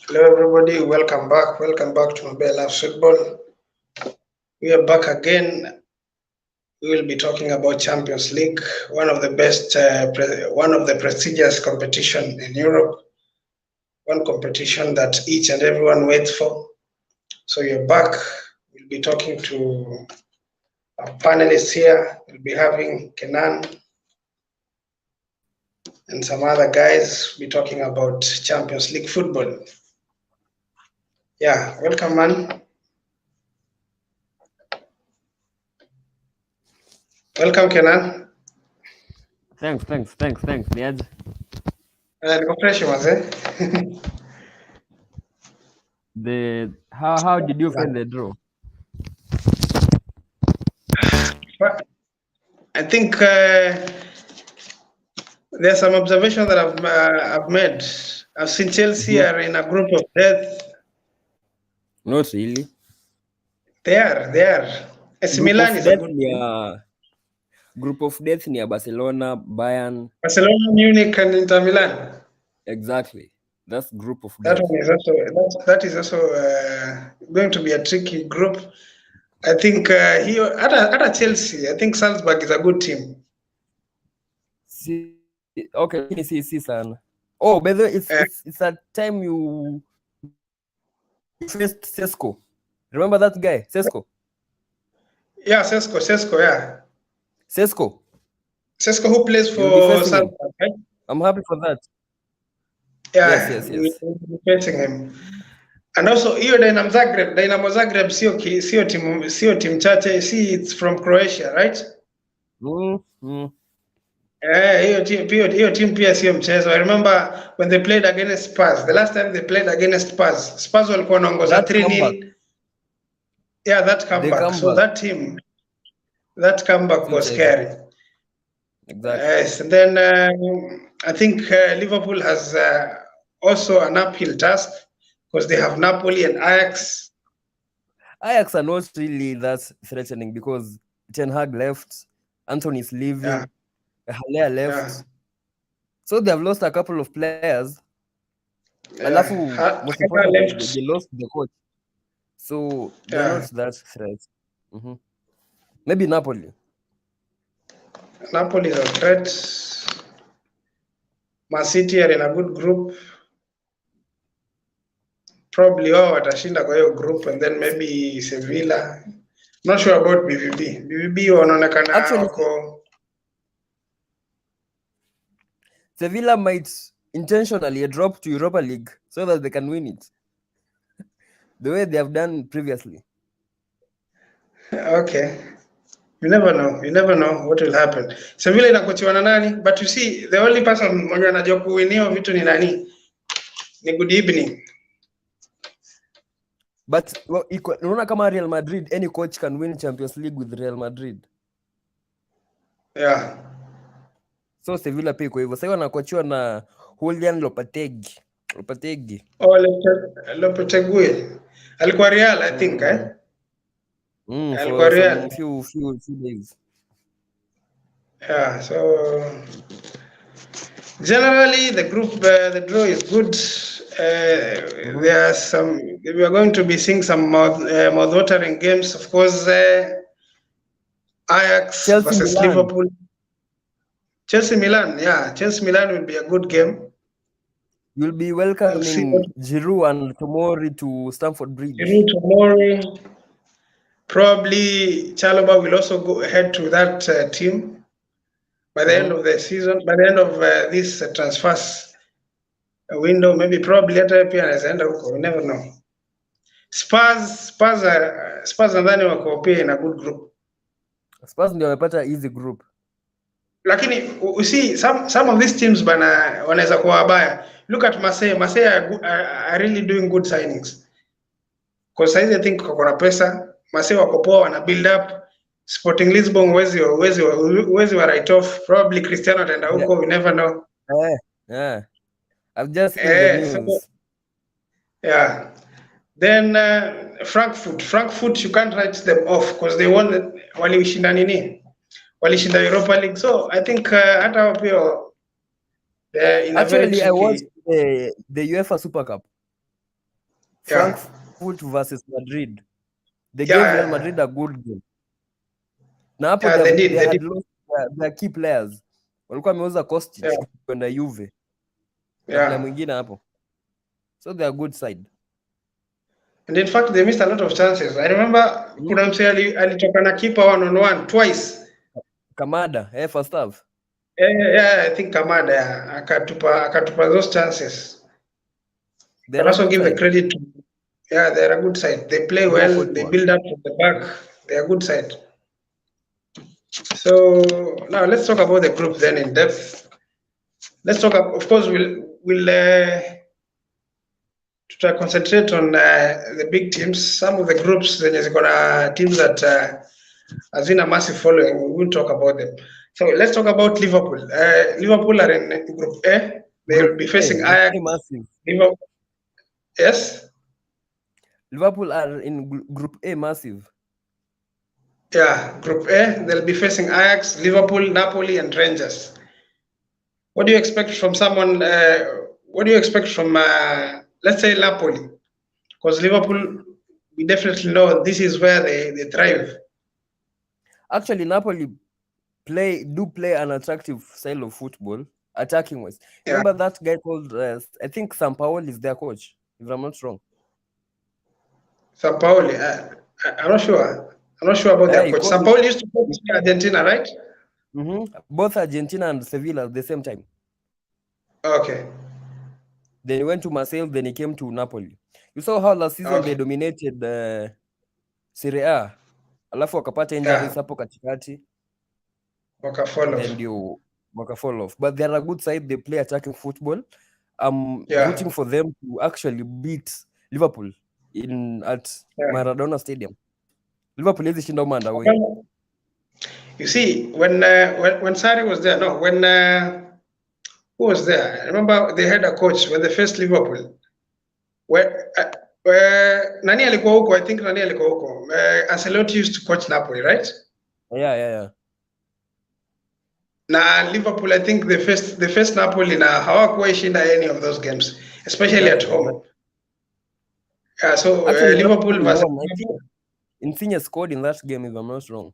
Hello, everybody. Welcome back. Welcome back to Mobile Love Football. We are back again. We will be talking about Champions League, one of the best, one of the prestigious competition in Europe, one competition that each and everyone waits for. So you're back. We'll be talking to our panelists here. We'll be having Kenan and some other guys. We'll be talking about Champions League football. Yeah, welcome, man. Welcome, Kenan. Thanks. Niaje. Niko fresh mazee. How did you find the draw? I think there's some observation that I've made. I've seen Chelsea are in a group of death. Not really. They are. AC Milan is a good team. Group of death near Barcelona, Bayern. Barcelona, Munich, and Inter Milan. Exactly. That's group of That death. one is also going to be a tricky group. I think here at Chelsea, I think Salzburg is a good team. See, son. Oh, by the way, it's that time you faced Sesko. Remember that guy, Sesko? Yeah, Sesko, yeah. Sesko who plays for Salzburg, right? I'm happy for that. Yeah, Yes. we'll be facing him. And also hiyo Dynamo Zagreb sio timu chache, see it's from Croatia, right? Hiyo team pia sio mchezo. I remember when they played against Spurs. The last time they played against Spurs walikuwa wanaongoza 3-0. Yeah, that comeback. So that comeback was scary. Exactly. Yes, and then I think Liverpool has also an uphill task because they have Napoli and Ajax. Ajax are not really that threatening because Ten Hag left, Anthony is leaving, Haller left. Yeah. So they have lost a couple of players. Yeah. Most importantly, they lost the coach. So they're not that threat. Maybe Napoli. Napoli is a threat. Man City are in a good group. Probably watashinda kwa hiyo group, and then maybe Sevilla. Not sure about BVB. BVB wanaonekana wako. Sevilla might intentionally drop to Europa League so that they can win it. The way they have done previously. Okay. You never know what will happen. Sevilla inakochiwa na nani? But you see, the only person mwenye anajua kuwinio vitu ni nani? Ni Good Evening. But unaona kama Real Madrid, any coach can win Champions League with Real Madrid. Yeah. So Sevilla pia iko hivyo. Sasa wanakochiwa na Julian Lopetegui. Lopetegui. Alikuwa Real, I think, for Real. Few days. Yeah, so generally the group, the draw is good. We are going to be seeing some mouth-watering games. Of course, Ajax Chelsea versus Milan. Liverpool. Chelsea Milan will be a good game. You'll be welcoming Giroud and Tomori to Stamford Bridge. Tomori. Probably Chalobah will also head to that team by the end of the season, by the end of this transfers window. Maybe probably hata pia anaweza enda huko, we never know. Spurs nadhani wako pia in a good group. Spurs ndio wamepata easy group. Lakini you see some of these teams bana wanaweza kuwa wabaya. Look at Marseille are really doing good signings. Because I think wako na pesa, Marseille wako poa, wana build up. Sporting Lisbon wezi wa write off. Probably Cristiano ataenda huko, we never know. Yeah. I've just seen the news. So, yeah. Then Frankfurt, you can't write them off because they won. Walishinda nini? Walishinda Europa League. So I think hata wao pia actually I watched the UEFA Super Cup. Frankfurt versus Madrid. They Yeah, gave Real yeah, Madrid a good game. Na hapo yeah, they did. they They had did. lost their key players. Walikuwa wameuza Kostic Yeah, kwenda Juve na player yeah. mwingine hapo. So they are good side. And in fact, they missed a lot of chances. I remember kuna mse alitoka na keeper 1-on-1 twice. Kamada, first half. Yeah, I think Kamada, yeah, akatupa those chances. They're But a also good give the side. credit to, yeah, they're a good side. They play More well, they football. build up from the back. They're a good side. So now let's talk about the group then in depth. Let's talk, of course, we'll try to concentrate on the big teams. Some of the groups, zenye ziko na teams that has been a massive following. We won't talk about them. So let's talk about Liverpool. Liverpool are in Group A. They'll be facing Ajax. Massive. Liverpool. Yes. Liverpool are in Group A, massive. Yeah, Group A. They'll be facing Ajax, Liverpool, Napoli, and Rangers. What do you expect from someone? What do you expect from, let's say, Napoli? Because Liverpool, we definitely know this is where they thrive. Actually, Napoli do play an attractive style of football, attacking wise. Yeah. Remember that guy called, I think Sampaoli is their coach, if I'm not wrong. Sampaoli, I'm not sure. I'm not sure about their coach. Sampaoli used to coach Argentina, right? Both Argentina and Sevilla at the same time. Okay. Then he went to Marseille, then he came to Napoli. You saw how last season they dominated Serie A. Alafu wakapata injuries hapo katikati. Then ndio fall off. But they're a good side. They play attacking football. I'm rooting for them to actually beat Liverpool at Maradona Stadium. Liverpool is shinda umanda away. You see, when Sarri was there, no, when who was there? I remember they had a coach when they faced Liverpool. Where Nani alikuwa huko, I think Nani alikuwa huko. Ancelotti used to coach Napoli, right? Yeah. Na Liverpool, I think they faced Napoli na hawakuwa shinda any of those games, especially at home. Yeah, so actually, Liverpool was. I think Insigne scored in that game, if I'm not wrong.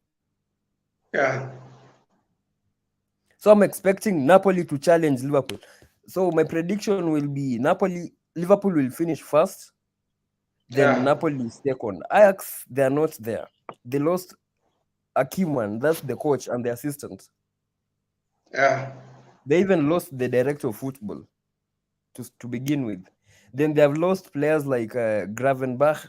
Yeah. So I'm expecting Napoli to challenge Liverpool. So my prediction will be Liverpool will finish first, then Napoli second. Ajax, they are not there. They lost Akiman, that's the coach, and the assistant. Yeah. They even lost the director of football to begin with. Then they have lost players like Gravenbach.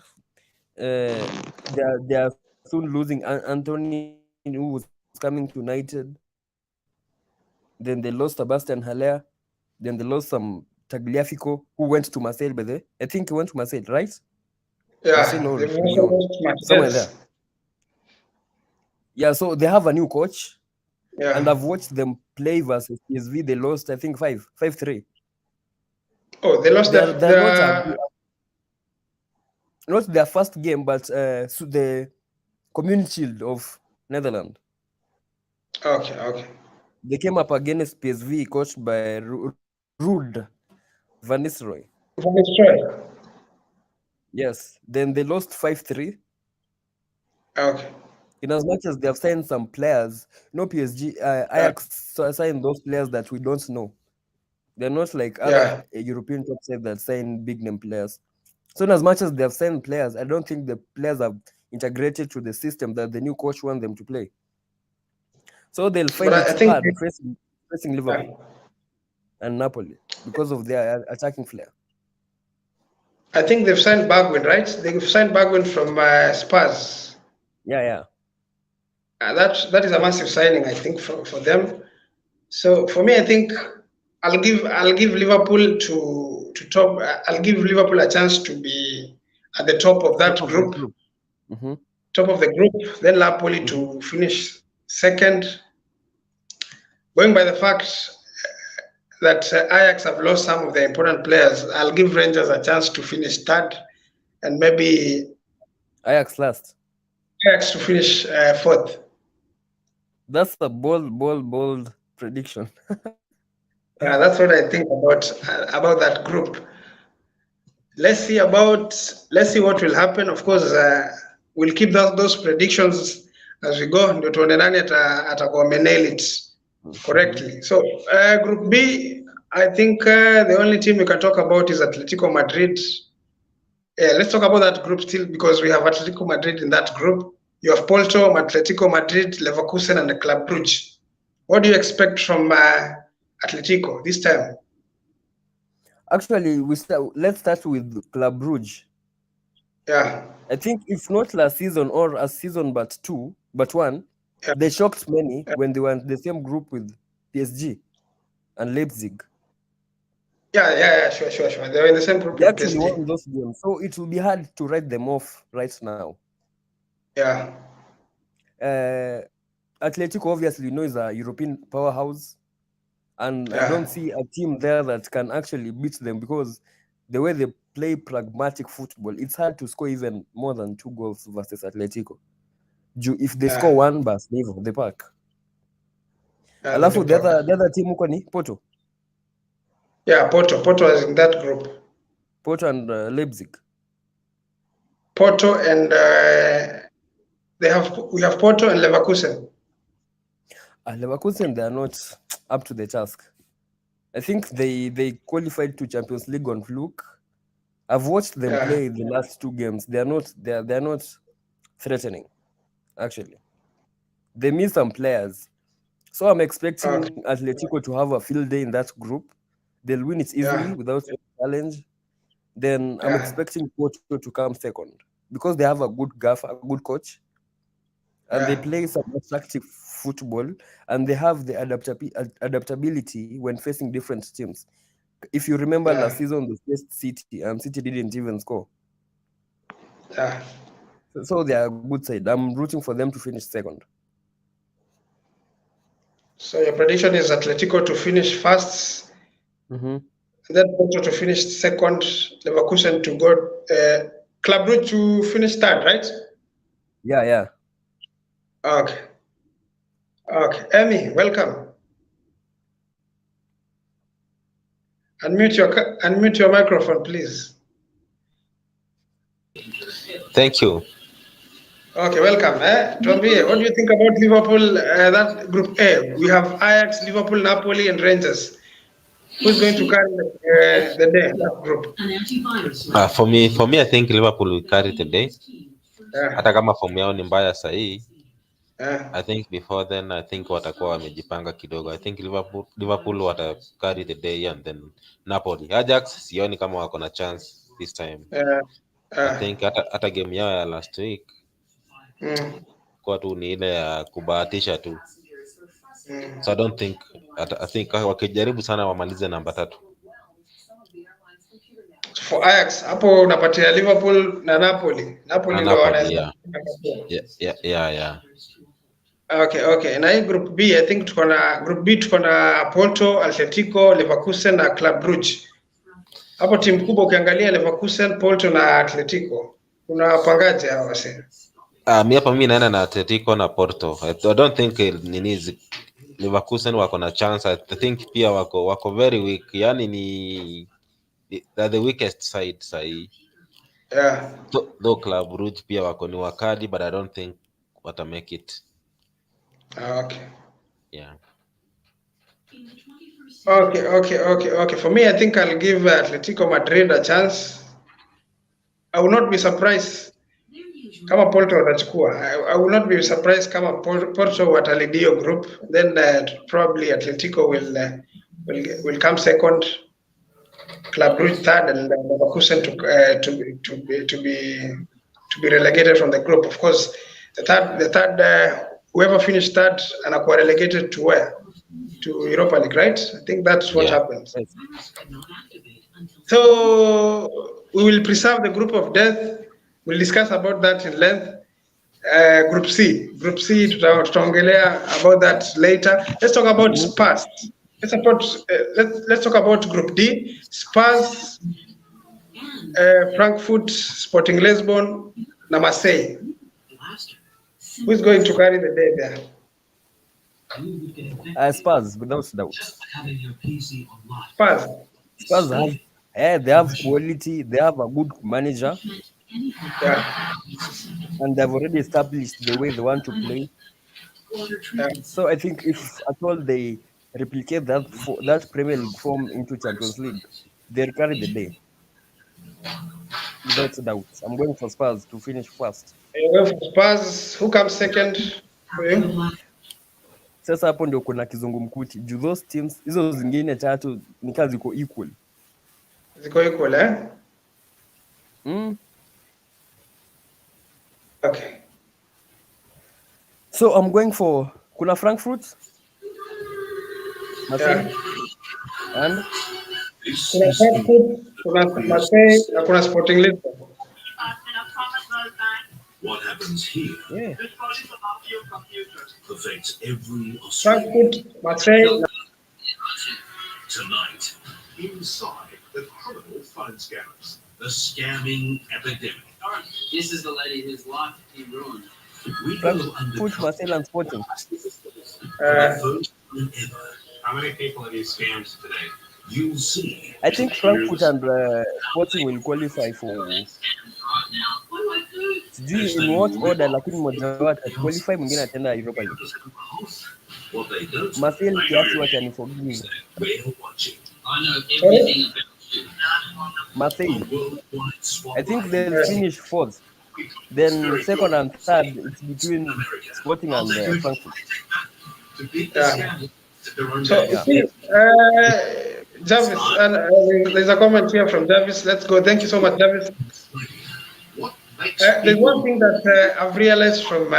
They are soon losing Anthony, who was coming to United. Then they lost Sebastian Haller. Then they lost some Tagliafico, who went to Marseille, by the way. I think he went to Marseille, right? Yeah, Marseille or Lyon, somewhere there. Yeah, so they have a new coach. Yeah. And I've watched them play versus PSV. They lost, I think, 5-3. Oh, they lost not their first game, but the Community Shield of Netherlands. Okay. They came up against PSV, coached by Ruud van Nistelrooy. Yes. Then they lost 5-3. Okay. In as much as they have signed some players, PSG, Ajax signed those players that we don't know. They're not like other European top sides that sign big name players. So in as much as they have signed players, I don't think the players have integrated to the system that the new coach wants them to play. So they'll find it hard facing Liverpool and Napoli because of their attacking flair. I think they've signed Bergwijn, right? They've signed Bergwijn from Spurs. Yeah. That is a massive signing, I think, for them. So for me, I think I'll give Liverpool to top. I'll give Liverpool a chance to be at the top of that group. Top of the group. Then Napoli to finish second. Going by the fact that Ajax have lost some of their important players, I'll give Rangers a chance to finish third, and maybe Ajax last. Ajax to finish fourth. That's a bold prediction. Yeah, that's what I think about that group. let's see what will happen. Of course, we'll keep those predictions as we go. Ndio tuone nani atakuwa nail it correctly. So Group B, I think the only team we can talk about is Atletico Madrid. Let's talk about that group still, because we have Atletico Madrid in that group. You have Porto, Atletico Madrid, Leverkusen, and the Club Brugge. What do you expect from Atletico this time? Actually, let's start with Club Brugge. Yeah. I think if not last season or a season but one, yeah, they shocked many when they were in the same group with PSG and Leipzig. Yeah, sure. They were in the same group they with actually PSG. Won those games, so it will be hard to write them off right now. Yeah. Atletico obviously is a European powerhouse, and yeah, I don't see a team there that can actually beat them, because the way they play pragmatic football, it's hard to score even more than 2 goals versus Atletico. If they score one, bas they pack. Alafu the other team huko ni Porto. Yeah, Porto is in that group. Porto and Leipzig. Porto and we have Porto and Leverkusen. Leverkusen, they are not up to the task. I think they qualified to Champions League on fluke. I've watched them play the last 2 games. They're not threatening. Actually, they miss some players, so I'm expecting Atletico to have a field day in that group. They'll win it easily without any challenge. Then I'm expecting Porto to come second, because they have a good gaffer, a good coach, and they play some attractive football, and they have the adaptability when facing different teams. If you remember last season, they faced City, and City didn't even score. So they are a good side. I'm rooting for them to finish second. So your prediction is Atletico to finish first, and then Porto to finish second, Leverkusen to go, Club Brugge to finish third, right? Yeah. Okay. Emmy, welcome. Unmute your microphone, please. Thank you. Okay, welcome. Tuambie, what do you think about Liverpool, that group A? We have Ajax, Liverpool, Napoli, and Rangers. Who's going to carry the day in that group? For me, I think Liverpool will carry the day. Hata kama form yao ni mbaya sahi. I think before then, I think watakuwa wamejipanga kidogo. I think Liverpool wata carry the day, and then Napoli. Ajax sioni kama wako na chance this time. I think hata game yao ya last week kwa tu ni ile ya kubahatisha tu. So I don't think, I think wakijaribu sana wamalize namba 3. For Ajax hapo unapatia Liverpool na Napoli. Napoli ndio wanaweza. Yeah. Okay. Na hii group B, I think tuko na Porto, Atletico, Leverkusen na Club Brugge. Hapo timu kubwa ukiangalia Leverkusen, Porto na Atletico. Unapangaje hao wase? Mimi naenda na Atletico na Porto. I don't think Leverkusen wako na chance. I think pia wako very weak. Yani they're the weakest side sahi. Yeah. Though Club Brugge pia wako ni wakadi, but I don't think wata make it. Okay. Yeah. Okay. For me, I think I'll give Atletico Madrid a chance. I will not be surprised kama Porto watachukua. I will not be surprised kama Porto watalidio group. Then probably Atletico will come second, Club Brugge third, and Leverkusen to be relegated from the group. Of course, the third whoever finished third anakuwa relegated to where? To Europa League, right? I think that's what happens. So we will preserve the group of death. We'll discuss about that in length. Group C, tutaongelea about that later. Let's talk about Spurs. Let's talk about Group D. Spurs, Frankfurt, Sporting Lisbon, na Marseille. Who's going to carry the day there? Spurs, without doubt. Spurs Yeah, they have quality. They have a good manager. Yeah. And they've already established the way they want to play. So I think if at all they replicate that Premier League form into Champions League, they'll carry the day. Without doubt. I'm going for Spurs to finish first. Going for Spurs, who comes second for you? Sasa hapo ndio kuna kizungumkuti. Juu those teams hizo zingine tatu ni kazi ziko equal. Ziko equal, eh? Okay. So I'm going for kuna Frankfurt, Marseille, and kuna Frankfurt, kuna Marseille, na kuna Sporting Lisbon. What happens here? Yeah. Affects every Frankfurt, Marseille. Tonight, inside the criminal phone scammers, the scamming epidemic. This is the lady whose life he ruined. Frankfurt, Marseille, and Sporting. How many people have you scammed today? You'll see. I think Frankfurt and Sporting will qualify for. Sijui in what order, lakini mmoja wao ataqualify, mwingine ataenda Europa League. Marseille kiasi wataniforgive. I know everything about you. Marseille, I think they'll finish fourth. Then second and third, it's between Sporting and Frankfurt. Yeah. So, Jarvis, there's a comment here from Jarvis. Let's go. Thank you so much, Jarvis. There's one thing that I've realized from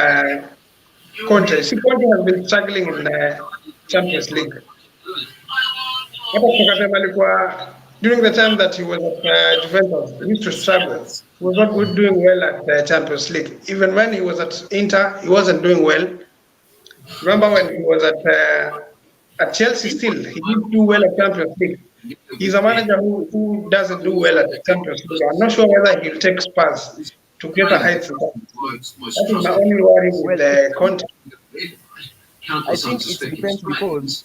Conte. See, Conte has been struggling in the Champions League. During the time that he was at Juventus, he used to struggle. He was not doing well at the Champions League. Even when he was at Inter, he wasn't doing well. Remember when he was at Chelsea still, he didn't do well at Champions League. He's a manager who doesn't do well at the Champions League. I'm not sure whether he'll take Spurs to greater heights. That is my only worry with the Conte. I think it depends because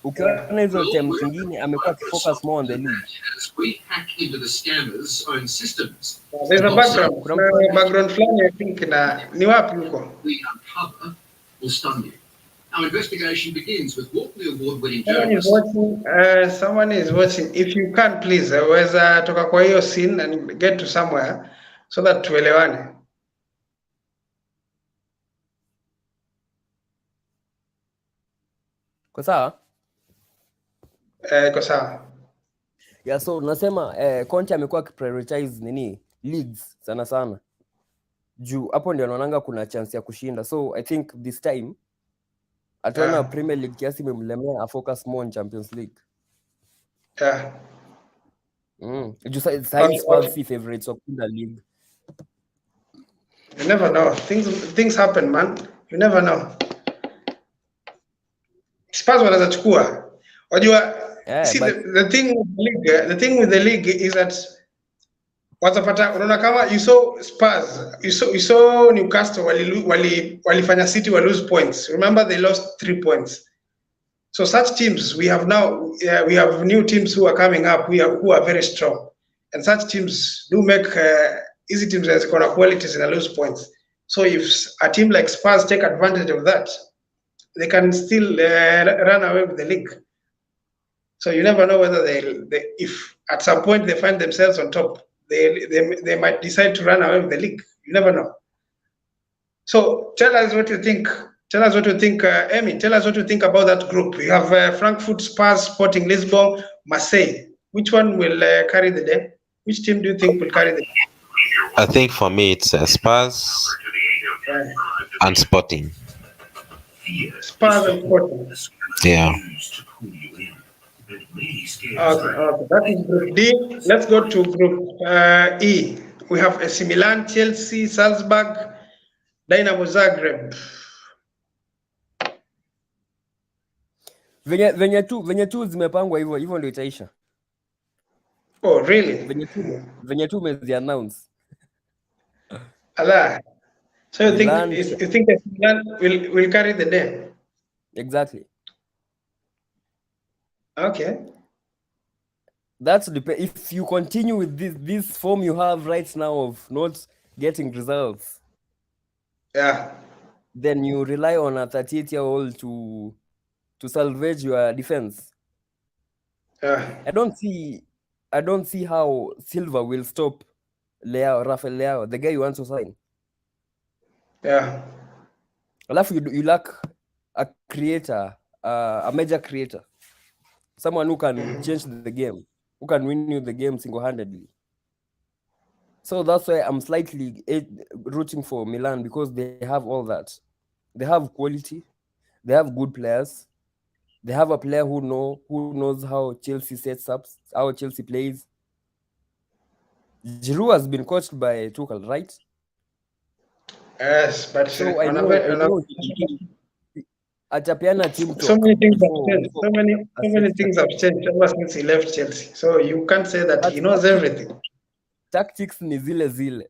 ukiona hizo timu zingine amekuwa akifocus more on the league. There's a background flani I think ni wapi huko. Our investigation begins with Walkley Award-winning someone is watching. If you can, please, weza toka kwa hiyo scene and get to somewhere so that tuelewane. Kwa sawa? Kwa sawa. Yeah, so nasema Conte amekuwa akiprioritize nini? Leagues sana sana. Juu hapo ndio naonanga kuna chance ya kushinda. So I think this time ataona Premier League kiasi imemlemea, focus more on Champions League. Yeah. Just side Spurs favorites of the league. You never know. Things happen, man. You never know. Spurs wanaweza chukua. Wajua, see the thing with the league is that watapata, unaona kama you saw Spurs, you saw Newcastle walifanya City wa lose points. Remember they lost 3 points. So such teams we have now, we have new teams who are coming up who are very strong, and such teams do make easy teams as corner qualities and lose points. So if a team like Spurs take advantage of that, they can still run away with the league. So you never know whether if at some point they find themselves on top, they might decide to run away with the league. You never know. So tell us what you think. Tell us what you think, Emi. Tell us what you think about that group. We have Frankfurt, Spurs, Sporting Lisbon, Marseille. Which one will carry the day? Which team do you think will carry the day? I think for me it's Spurs and Sporting. Spurs and Sporting. Yeah. Okay. That is Group D. Let's go to Group E. We have AC Milan, Chelsea, Salzburg, Dynamo Zagreb. Venye tu zimepangwa hivyo ndio itaisha. Oh, really? Venye tu umezi announce. Allah. So you think AC Milan will carry the day? Exactly. Okay. That's if you continue with this form you have right now of not getting results. Yeah. Then you rely on a 38-year-old to salvage your defense. Yeah. I don't see how Silva will stop Rafael Leao, the guy you want to sign. Yeah. Alafu you lack a creator, a major creator, someone who can change the game, who can win you the game single-handedly. So that's why I'm slightly rooting for Milan, because they have all that. They have quality, they have good players, they have a player who knows how Chelsea sets up, how Chelsea plays. Giroud has been coached by Tuchel, right? Yes, but so I know atapeana team talk. So many things have changed. So many things have changed ever since he left Chelsea. So you can't say that he knows everything. Tactics ni zile.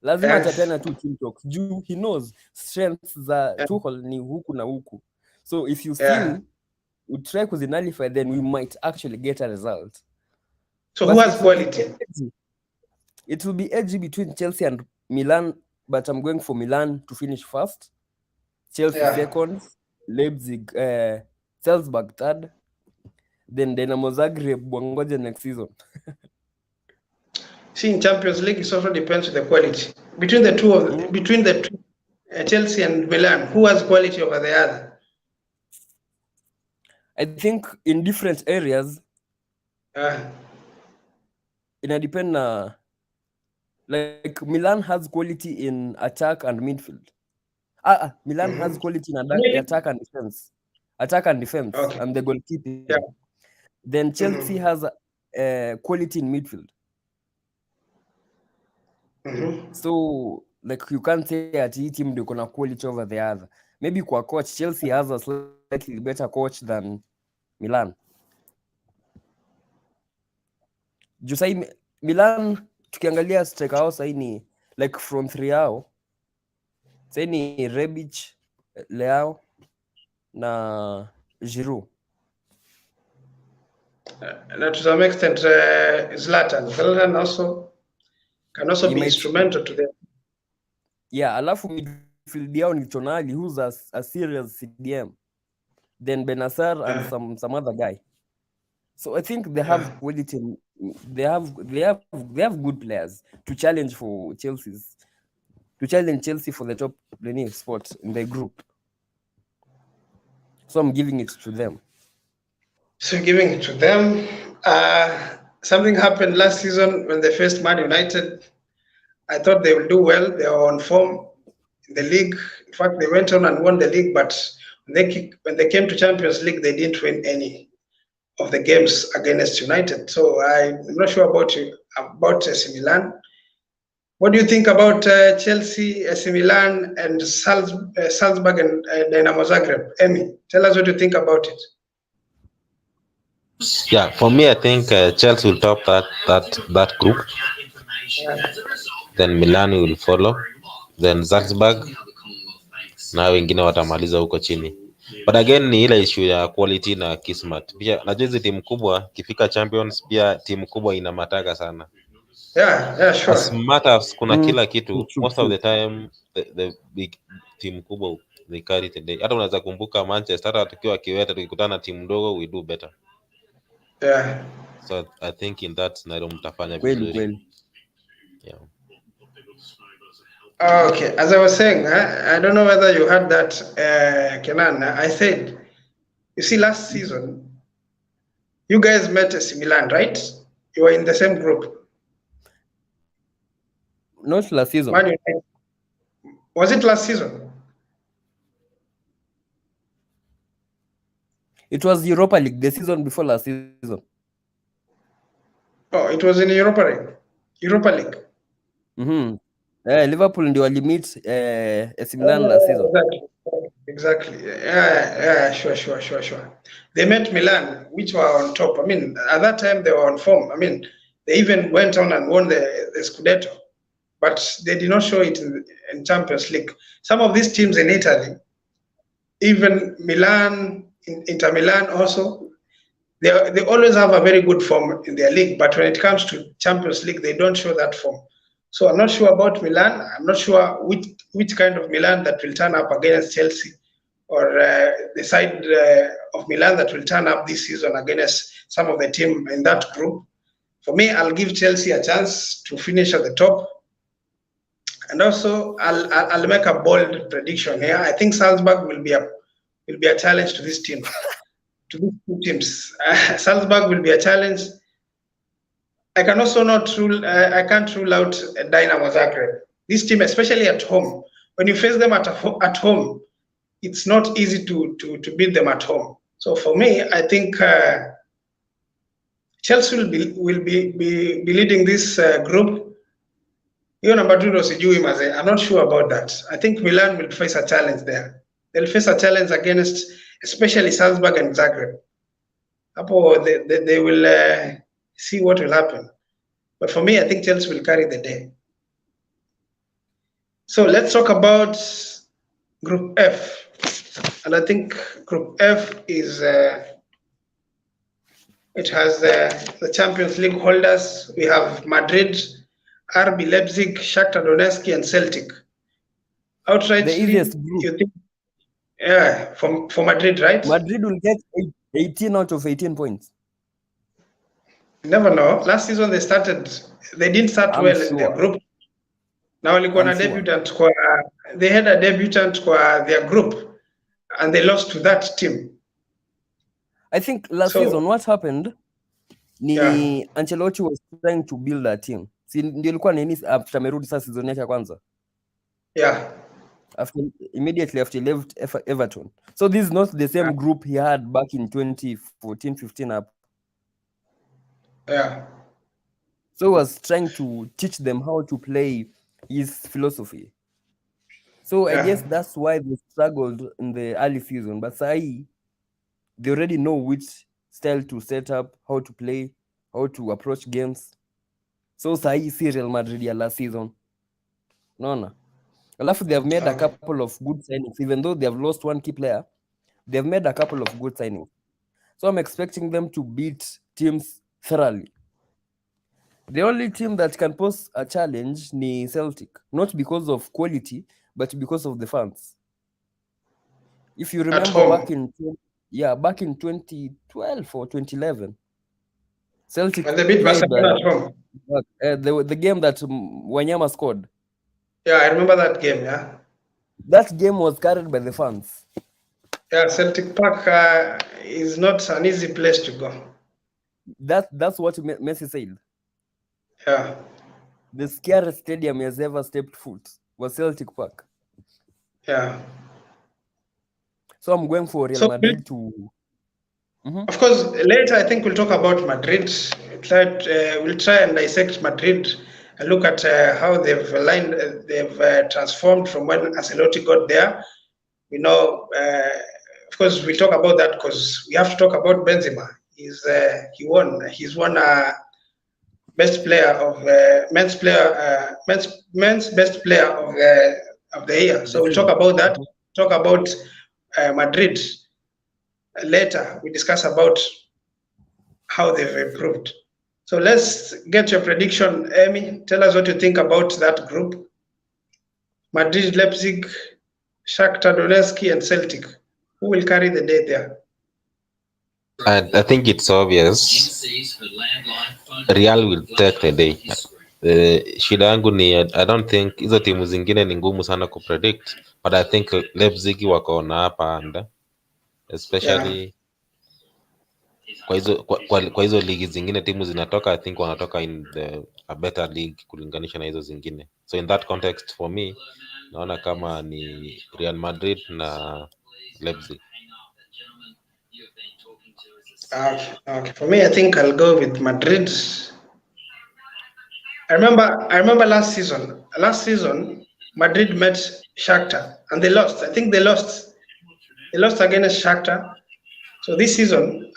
Lazima atapeana tu team talks. Juu he knows strengths za Tuchel ni huku na huku. So if you still would try kuzinalify, then we might actually get a result. So who has quality? It will be edgy between Chelsea and Milan, but I'm going for Milan to finish first, Chelsea second, Leipzig, Salzburg third, then Dinamo Zagreb wangoje next season. See, in Champions League, it also depends on the quality between the two Chelsea and Milan. Who has quality over the other? I think in different areas, it depends. Like Milan has quality in attack and midfield. Milan has quality in attack and defense. Okay. And the goalkeeping. Yeah. Then Chelsea has quality in midfield. So like you can't say that each team they're gonna quality over the other. Maybe kwa coach, Chelsea has a slightly better coach than Milan. Jusai Milan tukiangalia striker wao sasa ni like from 3 yao. Sasa ni Rebic, Leao na Giroud. To some extent, Zlatan also can also be instrumental to them. Yeah, alafu midfield yao ni Tonali, who's a serious CDM. Then Benacer and some other guy. So I think they have quality. They have good players to challenge Chelsea for the top spot in the group. So I'm giving it to them. So giving it to them. Something happened last season when they faced Man United. I thought they will do well. They were on form in the league. In fact, they went on and won the league, but when they came to Champions League, they didn't win any of the games against United. So I'm not sure about AC Milan. What do you think about Chelsea, AC Milan, and Salzburg and Dinamo Zagreb? Emi, tell us what you think about it. Yeah, for me, I think Chelsea will top that group. Then Milan will follow. Then Salzburg. Na wengine watamaliza huko chini. But again ni ile issue ya quality na kismat. Pia najua hizi timu kubwa kifika Champions, pia timu kubwa ina mataka sana. Yeah, sure. As matters kuna kila kitu. Most of the time the big team kubwa they carry today. Hata unaweza kumbuka Manchester, hata tukiwa Kiwete tukikutana na timu ndogo we do better. Yeah. So I think in that scenario mtafanya vizuri. Yeah. Okay, as I was saying, I don't know whether you heard that, Kenan. I said, you see, last season, you guys met AC Milan, right? You were in the same group. Not last season. Was it last season? It was Europa League, the season before last season. Oh, it was in Europa League. Liverpool ndio walimit AC Milan last season. Exactly. Yeah, sure. They met Milan, which were on top. I mean, at that time they were on form. I mean, they even went on and won the Scudetto, but they did not show it in Champions League. Some of these teams in Italy, even Milan, Inter Milan also, they always have a very good form in their league, but when it comes to Champions League, they don't show that form. So I'm not sure about Milan. I'm not sure which kind of Milan that will turn up against Chelsea, or the side of Milan that will turn up this season against some of the team in that group. For me, I'll give Chelsea a chance to finish at the top. And also, I'll make a bold prediction here. I think Salzburg will be a challenge to this team, to these two teams. Salzburg will be a challenge. I can also not rule. I can't rule out Dynamo Zagreb. This team, especially at home, when you face them at home, it's not easy to beat them at home. So for me, I think Chelsea will be leading this group. I'm not sure about that. I think Milan will face a challenge there. They'll face a challenge against, especially Salzburg and Zagreb. They will see what will happen. But for me, I think Chelsea will carry the day. So let's talk about Group F. And I think Group F is, it has the Champions League holders. We have Madrid, RB Leipzig, Shakhtar Donetsk, and Celtic. Outright, the easiest group. You think, yeah, for Madrid, right? Madrid will get 18 out of 18 points. You never know. Last season they didn't start well in their group. Now they had a debutant for their group, and they lost to that team. I think last season what happened? Ancelotti was trying to build a team. Ndio ilikuwa nini after amerudi sasa season yake ya kwanza. Yeah. Immediately after he left Everton. So this is not the same group he had back in 2014-15 up. Yeah. So he was trying to teach them how to play his philosophy. So I guess that's why they struggled in the early season. But they already know which style to set up, how to play, how to approach games. So see Real Madrid last season. No. Alafu they have made a couple of good signings. Even though they have lost one key player, they have made a couple of good signings. So I'm expecting them to beat teams thoroughly. The only team that can pose a challenge is Celtic. Not because of quality, but because of the fans. If you remember back in 2012 or 2011, Celtic when they beat Barcelona at home. The game that Wanyama scored. Yeah, I remember that game, yeah. That game was carried by the fans. Yeah, Celtic Park is not an easy place to go. That's what Messi said. Yeah. The scariest stadium he has ever stepped foot was Celtic Park. Yeah. So I'm going for Real Madrid to... Of course, later I think we'll talk about Madrid. We'll try and dissect Madrid and look at how they've transformed from when Ancelotti got there. We know, of course, we talk about that because we have to talk about Benzema. He's won best player of men's best player of the year. So we'll talk about that. Talk about Madrid. Later, we discuss about how they've improved. So let's get your prediction, Amy. Tell us what you think about that group. Madrid, Leipzig, Shakhtar Donetsk, and Celtic. Who will carry the day there? I think it's obvious. Real will take the day. Shida yangu ni I don't think hizo timu zingine ni ngumu sana kupredict, but I think Leipzig wako na hapa anda, especially kwa hizo ligi zingine timu zinatoka, I think wanatoka in a better league kulinganisha na hizo zingine. So in that context for me, naona kama ni Real Madrid na Leipzig. Okay. For me, I think I'll go with Madrid. I remember last season. Last season, Madrid met Shakhtar and they lost. I think they lost. They lost against Shakhtar. So this season,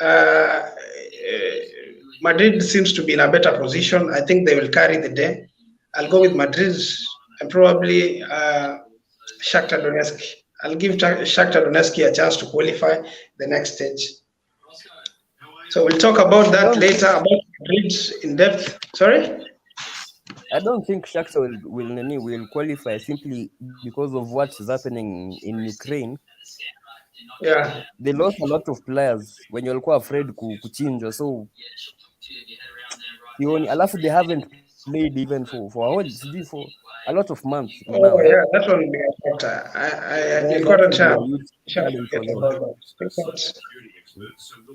Madrid seems to be in a better position. I think they will carry the day. I'll go with Madrid and probably Shakhtar Donetsk. I'll give Shakhtar Donetsk a chance to qualify the next stage. So we'll talk about that later, about Madrid in depth. Sorry? I don't think Shakhtar will qualify simply because of what is happening in Ukraine. Yeah. They lost a lot of players when you walikuwa afraid kuchinjwa, so alafu they haven't played even for a lot of months. Oh yeah, that one will be a factor. I got a chance.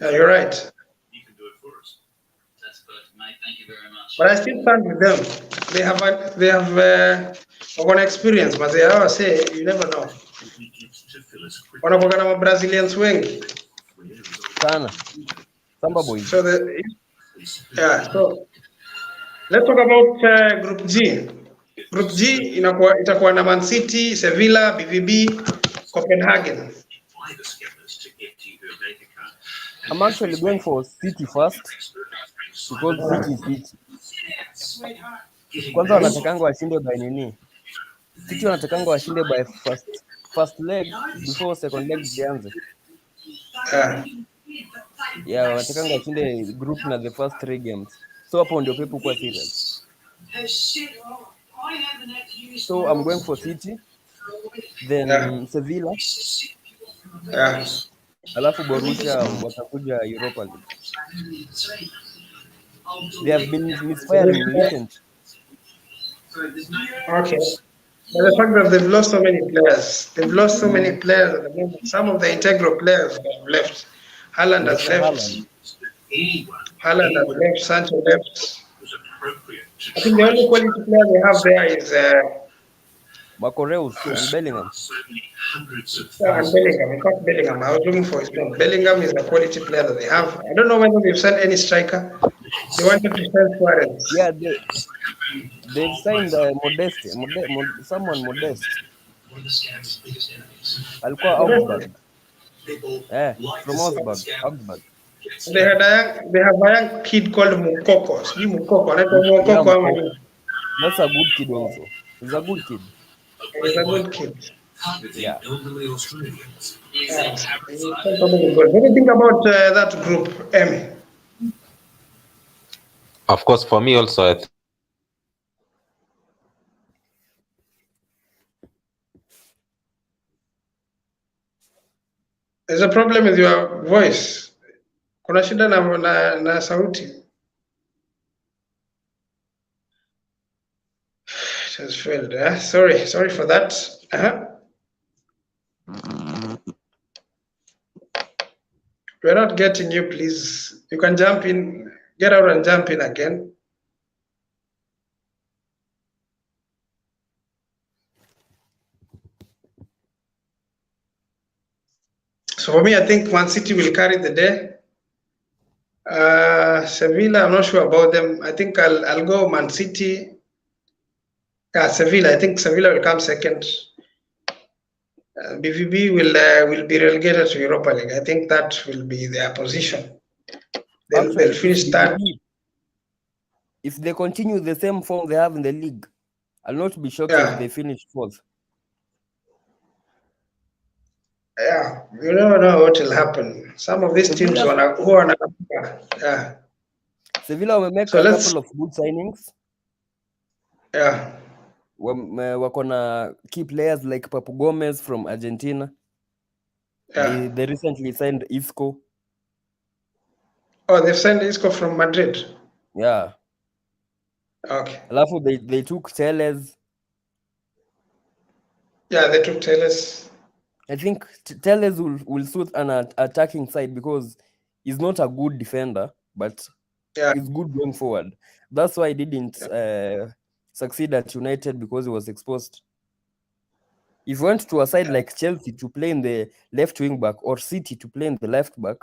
Yeah, you're right. Thank you very much. But I still stand with them. They have experience, but they always say you never know. Wanakuwa na Brazilians wengi sana. Samba boys. So so let's talk about Group G. Group G itakuwa na Man City, Sevilla, BVB, Copenhagen. I'm actually going for City first because City is City. Kwanza wanatakanga washinde by nini? City wanatakanga washinde by first leg before second leg zianze. Yeah, wanatakanga washinde group na the first 3 games. So hapo ndio pepo kwa serious. So I'm going for City, then Sevilla. Alafu Borussia watakuja Europa League. They have been misfiring recently. Okay. But the fact that they've lost so many players, at the moment. Some of the integral players have left. Haaland has left. Haaland has left. Sancho left. I think the only quality player they have there is Marco Reus and Bellingham. And Bellingham. In fact, Bellingham. I was looking for his name. Bellingham is a quality player that they have. I don't know whether they've sent any striker. They wanted to send Suarez. Yeah, they've signed someone Modest. Alikuwa Augsburg. From Augsburg. They have a young kid called Mukoko. That's a good kid also. He's a good kid. He's a good kid. Yeah. What do you think about that group, Emmy? Of course, for me also, there's a problem with your voice. Kuna shida na sauti. It has failed. Sorry for that. We're not getting you, please. You can jump in, get out and jump in again. So for me, I think Man City will carry the day. Sevilla, I'm not sure about them. I think I'll go Man City. Sevilla. I think Sevilla will come second. BVB will be relegated to Europa League. I think that will be their position. They'll finish third. If they continue the same form they have in the league, I'll not be shocked if they finish fourth. Yeah, you never know what will happen. Some of these teams who are Sevilla will make a couple of good signings. Yeah. Wako na key players like Papu Gomez from Argentina. Yeah. They recently signed Isco. Oh, they've signed Isco from Madrid. Yeah. Okay. Alafu they took Telles. Yeah, they took Telles. I think Telles will suit an attacking side because he's not a good defender, but he's good going forward. That's why he didn't succeed at United, because he was exposed. If he went to a side like Chelsea to play in the left wing back or City to play in the left back,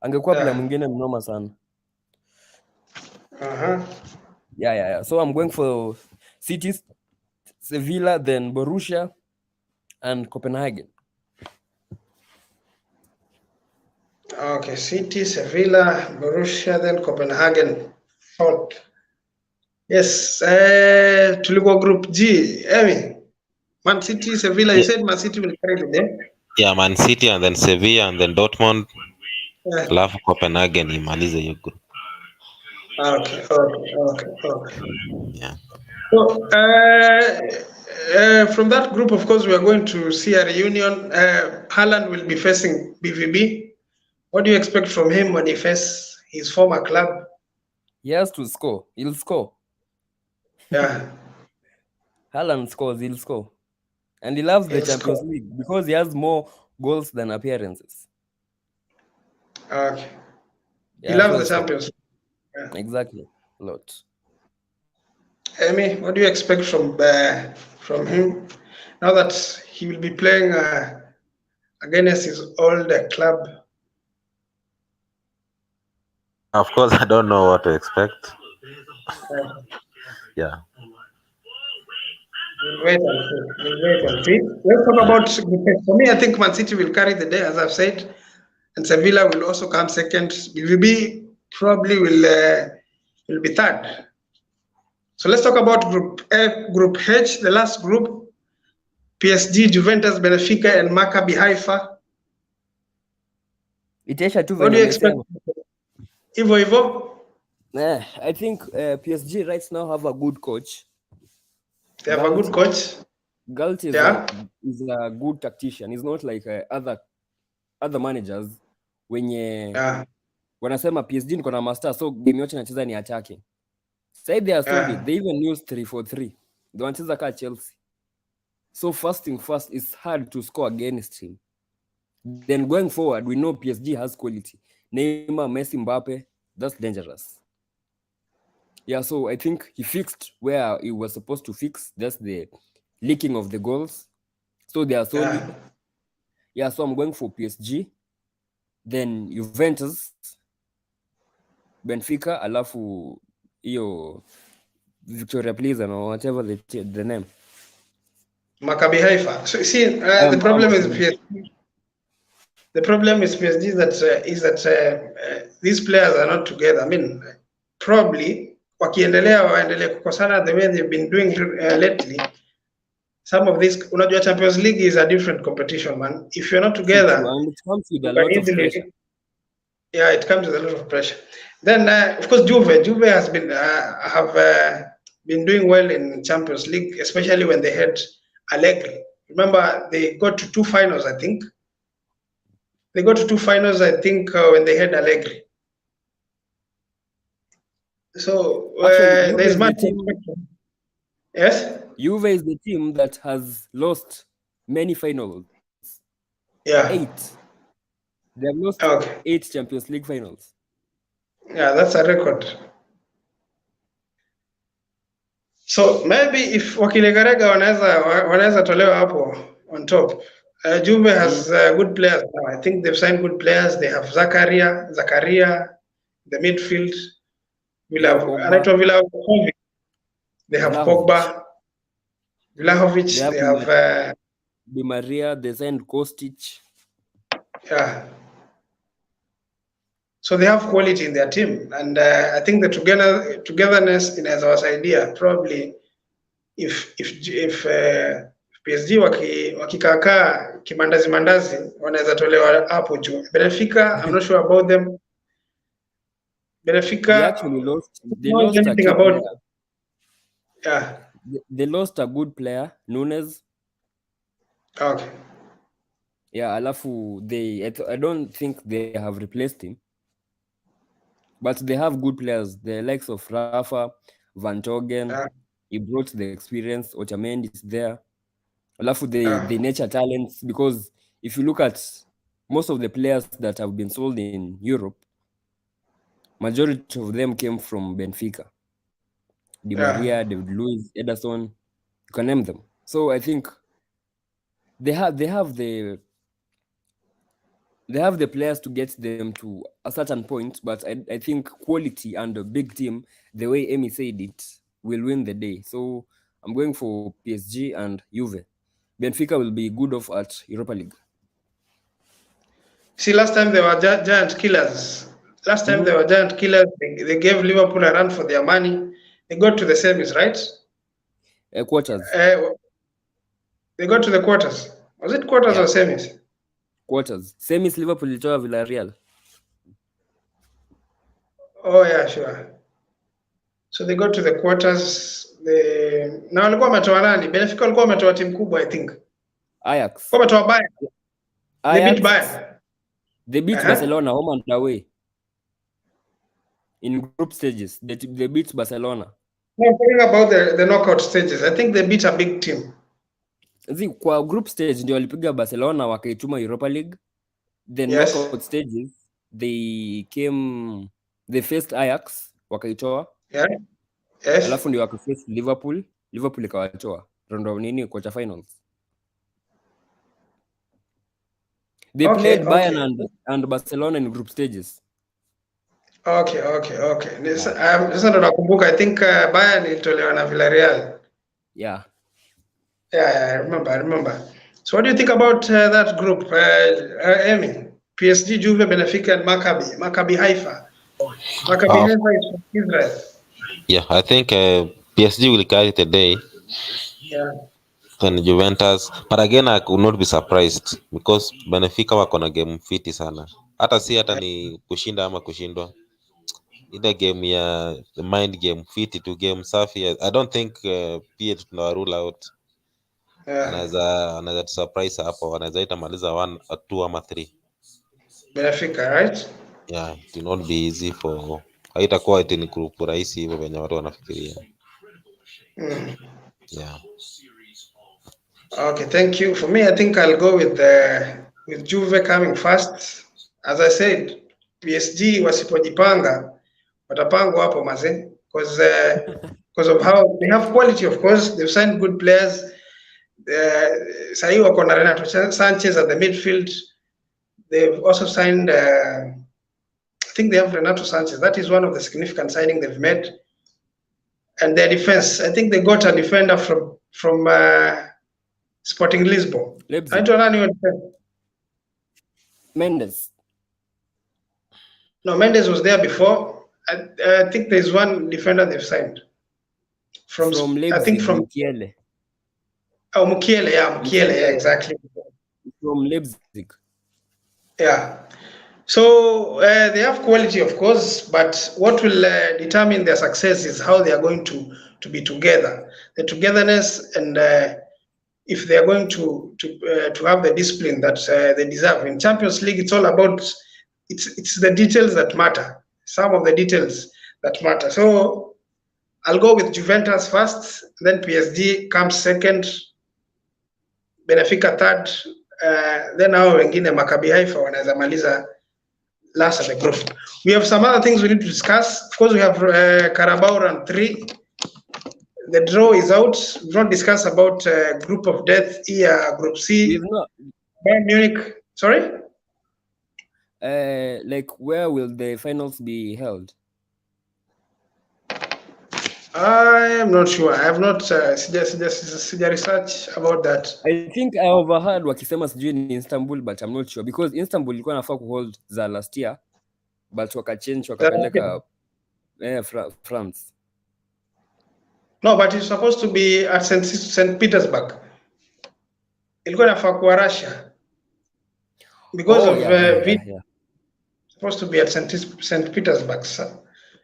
angekuwa player mwingine mnoma sana. Yeah. So I'm going for City, Sevilla, then Borussia, and Copenhagen. Okay, City, Sevilla, Borussia, then Copenhagen. Fourth. Yes, tulikuwa Group G. Man City, Sevilla. You said Man City will carry the day. Yeah, Man City and then Sevilla and then Dortmund. alafu Copenhagen imalize hiyo group. Okay. Yeah. So, from that group, of course, we are going to see a reunion. Haaland will be facing BVB. What do you expect from him when he faces his former club? He has to score. He'll score. Yeah. Haaland scores, he'll score. And he loves the Champions League because he has more goals than appearances. Okay. Yeah, he loves the Champions League. Yeah. Exactly. A lot. Amy, what do you expect from him now that he will be playing against his old club? Of course, I don't know what to expect. Yeah. We'll wait and see. Let's talk about, for me, I think Man City will carry the day, as I've said, and Sevilla will also come second. BVB probably will be third. So let's talk about Group H, the last group. PSG, Juventus, Benfica, and Maccabi Haifa. What do you expect? Ivo? I think PSG right now have a good coach. They have a good coach. Galtier is a good tactician. He's not like other managers. Wanasema PSG niko na master, so game yote nacheza ni attacking. Say they are solid. They even use 3-4-3. They wanacheza ka Chelsea. So first thing first, it's hard to score against him. Then going forward, we know PSG has quality. Neymar, Messi, Mbappe, that's dangerous. Yeah, so I think he fixed where he was supposed to fix. That's the leaking of the goals. So they are solid. Yeah, so I'm going for PSG. Then Juventus, Benfica, alafu iyo Victoria Pleasant or whatever the name. Maccabi Haifa. So see, the problem is PSG. The problem is PSG is that these players are not together. I mean, probably waendelee kukosana the way they've been doing lately. Some of these, unajua Champions League is a different competition, man. If you're not together, it comes with a lot of pressure. Yeah, it comes with a lot of pressure. Then, of course, Juve has been been doing well in Champions League, especially when they had Allegri. Remember, they got to two finals, I think. They got to two finals, I think, when they had Allegri. So there's much. Yes. Juve is the team that has lost many finals. Yeah. 8. They have lost 8 Champions League finals. Yeah, that's a record. So maybe if wakilegarega wanaweza tolewa hapo on top. Juve has good players now. I think they've signed good players. They have Zakaria, the midfield. Vlahovic. They have Pogba. Vlahovic. They have Di Maria. They signed Kostic. Yeah. So they have quality in their team, and I think the togetherness in our idea. Probably, if PSG wakikakaa kimandazi wanaweza tolewa hapo juu. Benfica, I'm not sure about them. Benfica, they actually lost. They lost a key player. Yeah. They lost a good player, Nunes. Okay. Yeah, alafu I don't think they have replaced him. But they have good players, the likes of Rafa, Van Togen. He brought the experience. Otamendi is there. Alafu the nature talents, because if you look at most of the players that have been sold in Europe, majority of them came from Benfica. Di Maria, David Luiz, Ederson, you can name them. So I think they have the players to get them to a certain point, but I think quality and a big team, the way Amy said it, will win the day. So I'm going for PSG and Juve. Benfica will be good off at Europa League. See, last time they were giant killers. They gave Liverpool a run for their money. They got to the semis, right? Quarters. They got to the quarters. Was it quarters or semis? Quarters. Semis Liverpool ilitoa Villarreal. Oh yeah, sure. So they got to the quarters. Na walikuwa wametoa nani? Benfica walikuwa wametoa timu kubwa, I think. Ajax. Wametoa Bayern. They beat Bayern. They beat Barcelona home and away. In group stages, they beat Barcelona. No, I'm talking about the knockout stages. I think they beat a big team. Kwa group stage ndio walipiga Barcelona wakaituma Europa League. The knockout stages they faced Ajax wakaitoa. Yeah. Yes. Alafu ndio wakaface Liverpool ikawatoa round quarter finals. They played Bayern and Barcelona in group stages. Okay. Sasa ndo nakumbuka, I think Bayern ilitolewa na Villarreal. Yeah, I remember. So what do you think about that group? Emi, PSG, Juve, Benfica, and Maccabi Haifa. Maccabi Haifa is from Israel. Yeah, I think PSG will carry today. Yeah. Then Juventus, but again I could not be surprised because Benfica wako na game fiti sana. Hata ni kushinda ama kushindwa. Ile game ya the mind game fiti to game safi. I don't think PSG tuna rule out. Anaweza surprise hapo, anaweza itamaliza 1 or 2 ama 3. Benfica, right? Yeah, it will not be easy for. Haitakuwa eti ni group rahisi hivyo venye watu wanafikiria. Yeah. Okay, thank you. For me, I think I'll go with Juve coming first. As I said, PSG wasipojipanga watapangwa hapo maze, because of how they have quality. Of course, they've signed good players. Sahi wako na Renato Sanchez at the midfield. They've also signed I think they have Renato Sanchez. That is one of the significant signings they've made. And their defense, I think they got a defender from Sporting Lisbon. I don't know. Mendes. No, Mendes was there before. I think there's one defender they've signed from Leipzig, I think from Mukiele. Oh, Mukiele, yeah, exactly. From Leipzig. Yeah. So they have quality, of course, but what will determine their success is how they are going to be together, the togetherness, and if they are going to have the discipline that they deserve. In Champions League, it's all about it's the details that matter. Some of the details that matter. So I'll go with Juventus first, then PSG comes second, Benfica third, then hao wengine Maccabi Haifa wanaweza maliza last of the group. We have some other things we need to discuss. Of course, we have Carabao round 3. The draw is out. We've not discussed about group of death here, group C. Bayern Munich. Sorry? Like, where will the finals be held? I am not sure. I have not research about that. I think I overheard wakisema sijui in Istanbul, but I'm not sure because Istanbul ilikuwa nafaa kuhold za last year, but wakachange wakapeleka France. No, but it's supposed to be at St. Petersburg. Ilikuwa nafaa kuwa Russia because of supposed to be at St. Petersburg.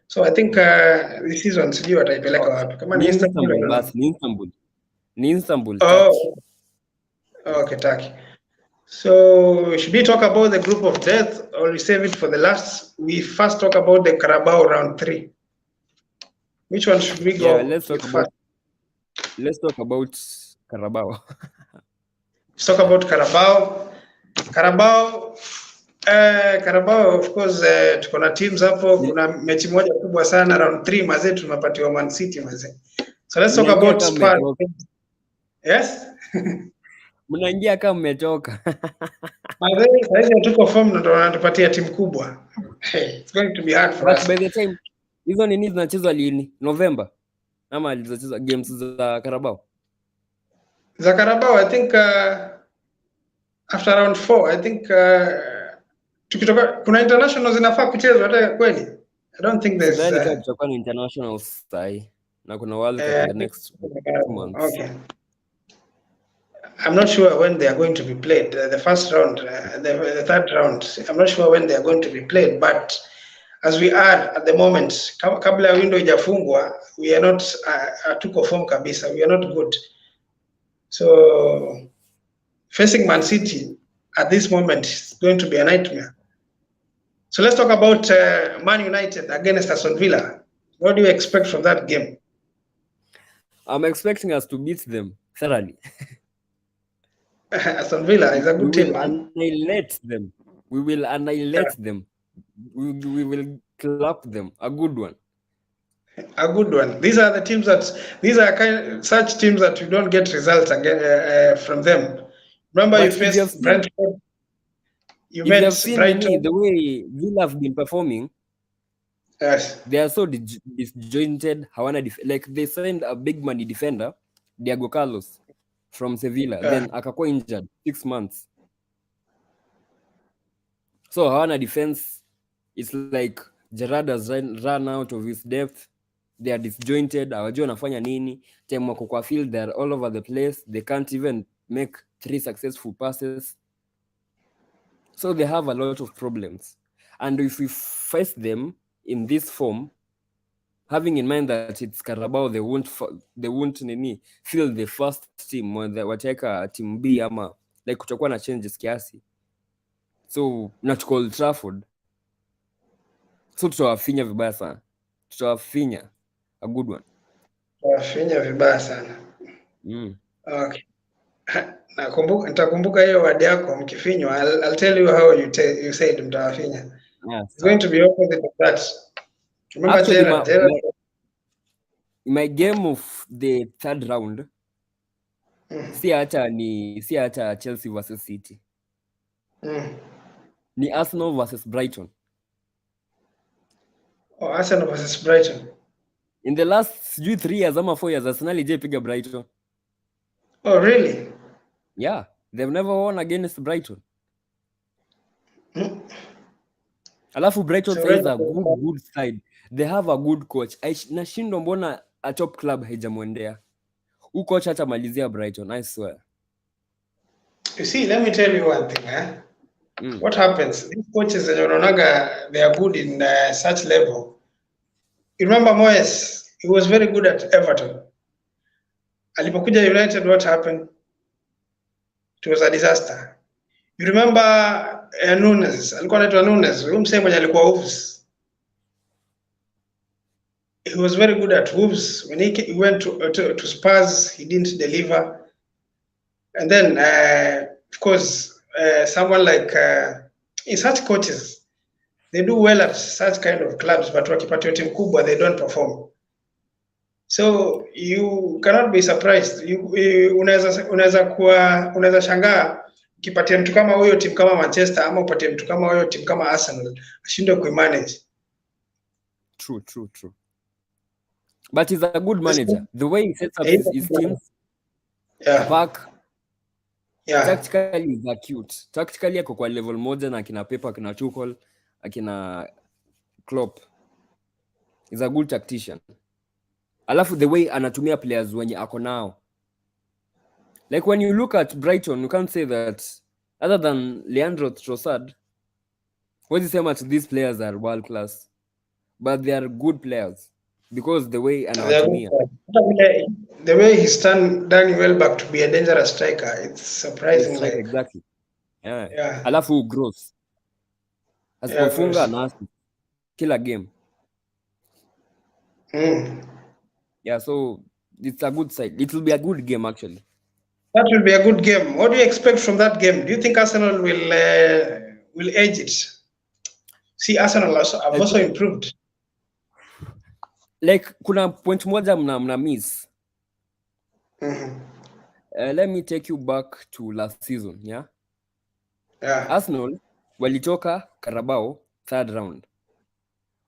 So I think this season sijui wataipeleka wapi. Kama ni Istanbul. Oh. Okay, Turkey. So should we talk about the group of death or we save it for the last? We first talk about the Carabao round 3. Which one should we go? Yeah, let's talk about Carabao. Let's talk about Carabao. Carabao, of course, tuko na teams hapo. Kuna mechi moja kubwa sana round 3 mazee, tunapatiwa Man City mazee. So let's talk about Spurs. Yes? Mnaingia kama mmetoka. Mazee, sasa tuko form ndo wanatupatia timu kubwa. It's going to be hard for us. By the time hizo nini zinachezwa lini? November? Ama alizachezwa games za Carabao? Za Carabao, I think after round 4, I think tukitoka kuna international zinafaa kuchezwa hata kweli. I don't think there's kutakuwa ni international sai na kuna World Cup in the next months. Okay. I'm not sure when they are going to be played. The first round, the third round. I'm not sure when they are going to be played, but as we are at the moment, kabla ya window ijafungwa, we are not hatuko form kabisa, we are not good. So facing Man City at this moment is going to be a nightmare. So let's talk about Man United against Aston Villa. What do you expect from that game? I'm expecting us to beat them thoroughly. Aston Villa is a good team, man. Annihilate them. We will annihilate them. We will clap them. A good one. A good one. These are the teams such teams that you don't get results again from them. Remember, but you faced Brentford. You have seen the way Villa have been performing. Yes. They are so disjointed. Like they signed a big money defender, Diego Carlos, from Sevilla. Then akakuwa injured 6 months. So hawana defense. It's like Gerrard has run out of his depth. They are disjointed. Hawajui wanafanya nini. Time wako kwa field, they are all over the place. They can't even make 3 successful passes. So they have a lot of problems. And if we face them in this form, having in mind that it's Carabao, they won't feel the first team when they wateka team B ama like kutakuwa na changes kiasi. So natuko Old Trafford. So tutawafinya vibaya sana. Tutawafinya. A good one. Tutawafinya vibaya sana. Okay. Nitakumbuka hiyo word yako mkifinywa. I'll tell you how you said mtawafinya. Yes, it's going to be opposite of that. Remember actually, my game of the third round si hata Chelsea versus City. Ni Arsenal versus Brighton. Oh, Arsenal versus Brighton. In the last 3 years ama 4 years, Arsenal ijepiga Brighton. Oh, really? Yeah, they've never won against Brighton. Alafu Brighton is a good side. They have a good coach. Nashindwa mbona a top club haijamwendea. Huyu coach hata malizia Brighton, I swear. You see, let me tell you one thing, What happens? These coaches they are good in such level. You remember Moyes? He was very good at Everton. Alipokuja United, what happened? It was a disaster. You remember Nunes? Alikuwa anaitwa Nunes. Huyu msemo mwenye alikuwa Wolves. He was very good at Wolves. When he went to Spurs, he didn't deliver. And then, of course, someone like in such coaches, they do well at such kind of clubs, but wakipatiwa timu kubwa, they don't perform. So you cannot be surprised. Unaweza shangaa ukipatia mtu kama huyo timu kama Manchester ama upatie mtu kama huyo timu kama Arsenal ashindwe kuimanage. True. But he's a good manager. The way he sets up his teams, back, tactically is acute. Tactically ako kwa level moja na akina Pep, akina Tuchel, akina Klopp. He's a good tactician. Alafu the way anatumia players wenye ako nao. Like when you look at Brighton, you can't say that other than Leandro Trossard, what you say much these players are world class, but they are good players because the way anawatumia. The way he's done Welbeck to be a dangerous striker, it's surprising. Like exactly. Yeah. Alafu Gross. Asipofunga na kila game. Yeah, so it's a good side. It will be a good game actually. That will be a good game. What do you expect from that game? Do you think Arsenal will edge it? See, Arsenal have also improved. Like kuna point moja mna miss. Let me take you back to last season, yeah? Arsenal walitoka Carabao third round.